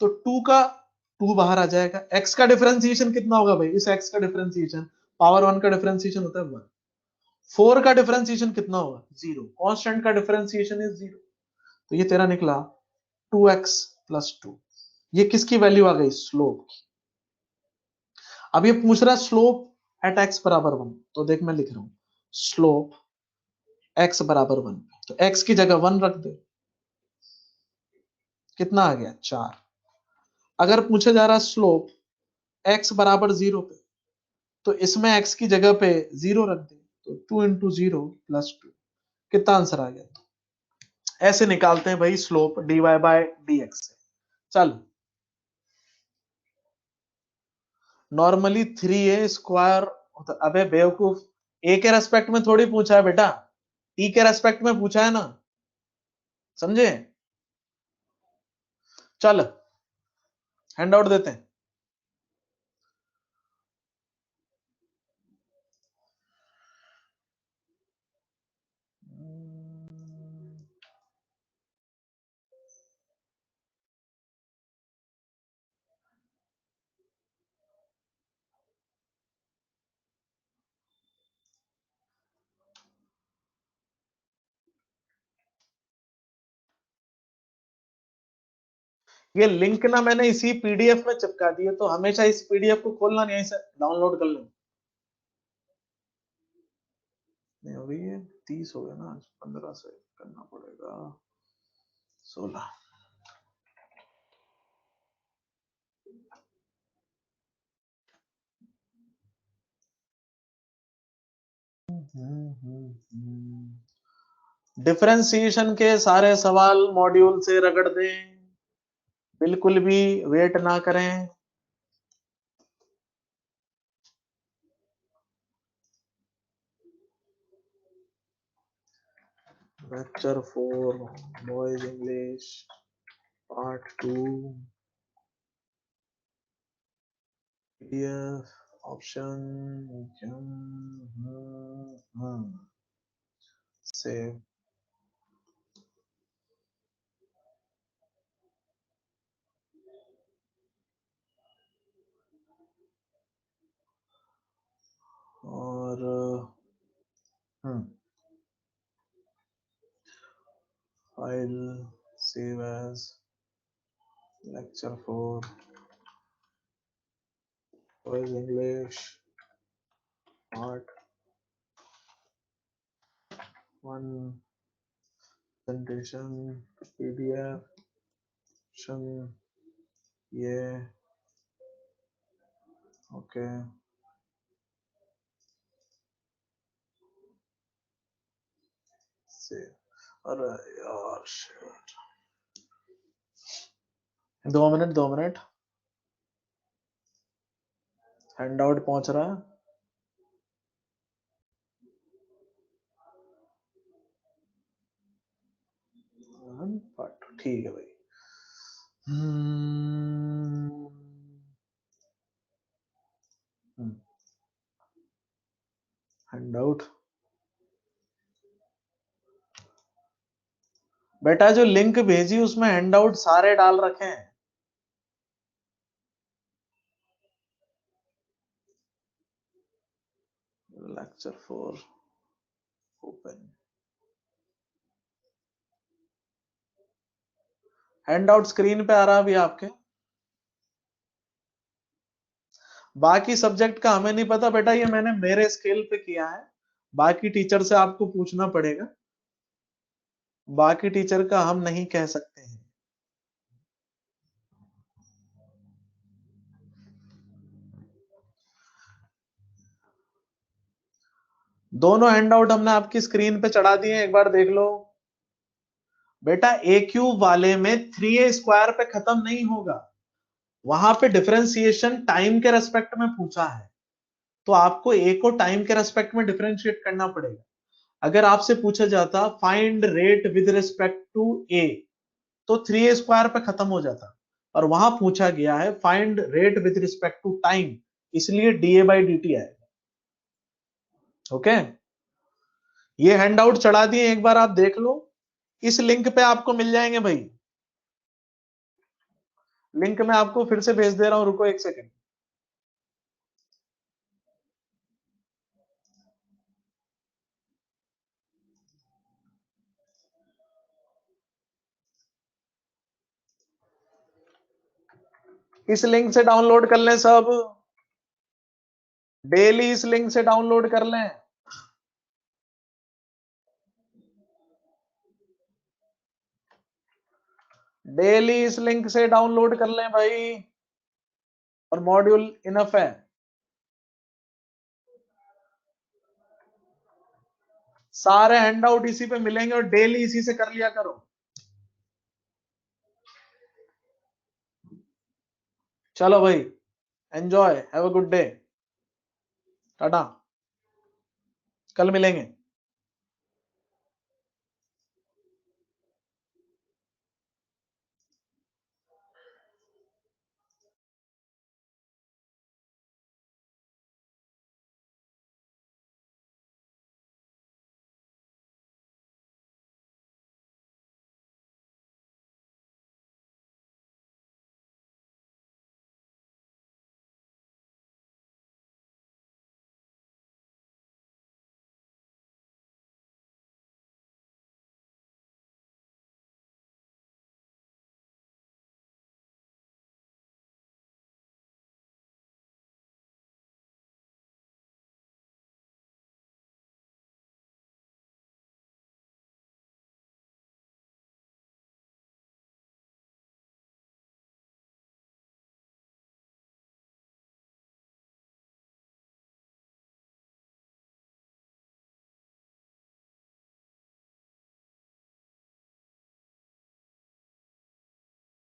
तो टू का टू बाहर आ जाएगा। एक्स का डिफरेंशिएशन कितना होगा भाई, इस एक्स का डिफरेंशिएशन, पावर वन का डिफरेंशिएशन होता है 1। 4 का डिफरेंशिएशन कितना होगा, 0। कांस्टेंट का डिफरेंशिएशन इज 0, तो ये तेरा निकला 2x प्लस 2। ये किसकी वैल्यू आ गई, स्लोप की। अब ये पूछ रहा है स्लोप एट x बराबर 1, तो देख मैं लिख रहा हूं स्लोप x बराबर 1, तो x की जगह 1 रख दे, कितना आ गया 4। अगर पूछा जा रहा है स्लोप x बराबर 0 पे, तो इसमें x की जगह पे 0 रख दे, तो 2 इंटू 0 प्लस 2, कितना आंसर आ गया। ऐसे निकालते हैं भाई slope dy by d x से। चल, नॉर्मली 3a स्क्वायर होता, अबे बेवकूफ, ए के रेस्पेक्ट में थोड़ी पूछा है बेटा, टी के रेस्पेक्ट में पूछा है ना, समझे। चल हैंड आउट देते हैं। ये लिंक ना मैंने इसी पीडीएफ में चिपका दिए, तो हमेशा इस पीडीएफ को खोलना नहीं, यहीं से डाउनलोड कर लेना। नहीं अभी ये 30 हो गया ना, 15 से करना पड़ेगा 16। डिफरेंशिएशन के सारे सवाल मॉड्यूल से रगड़ दें, बिल्कुल भी वेट ना करें। Lecture 4 boys English part 2 PDF option save. और file save as lecture 4 boys English part 1 presentation PDF option ये ओके सेव। अरे यार shit, 2 minute 2 minute, hand out पहुंच रहा है। ठीक है भाई। हैंड आउट बेटा, जो लिंक भेजी उसमें हैंड आउट सारे डाल रखे हैं। Lecture 4 open. Hand out screen पे आ रहा अभी आपके। बाकी सब्जेक्ट का हमें नहीं पता बेटा, ये मैंने मेरे स्केल पे किया है, बाकी टीचर से आपको पूछना पड़ेगा, बाकी टीचर का हम नहीं कह सकते हैं। दोनों हैंडआउट हमने आपकी स्क्रीन पे चढ़ा दिए, एक बार देख लो बेटा। ए क्यूब वाले में 3a² पे खत्म नहीं होगा, वहां पे डिफरेंशिएशन टाइम के रेस्पेक्ट में पूछा है, तो आपको ए को टाइम के रेस्पेक्ट में डिफरेंशिएट करना पड़ेगा। अगर आपसे पूछा जाता find rate with respect to A, तो 3a² पे खत्म हो जाता, और वहां पूछा गया है find rate with respect to time, इसलिए da/dt आएगा। ओके, ये हैंडआउट चढ़ा दिए, एक बार आप देख लो, इस लिंक पे आपको मिल जाएंगे भाई। लिंक मैं आपको फिर से भेज दे रहा हूं, रुको एक सेकंड। इस लिंक से डाउनलोड कर लें सब, डेली इस लिंक से डाउनलोड कर लें। डेली इस लिंक से डाउनलोड कर लें भाई, और मॉड्यूल इनफ है। सारे हैंडआउट इसी पे मिलेंगे और डेली इसी से कर लिया करो। चलो भाई, enjoy, have a good day, Tata, कल मिलेंगे।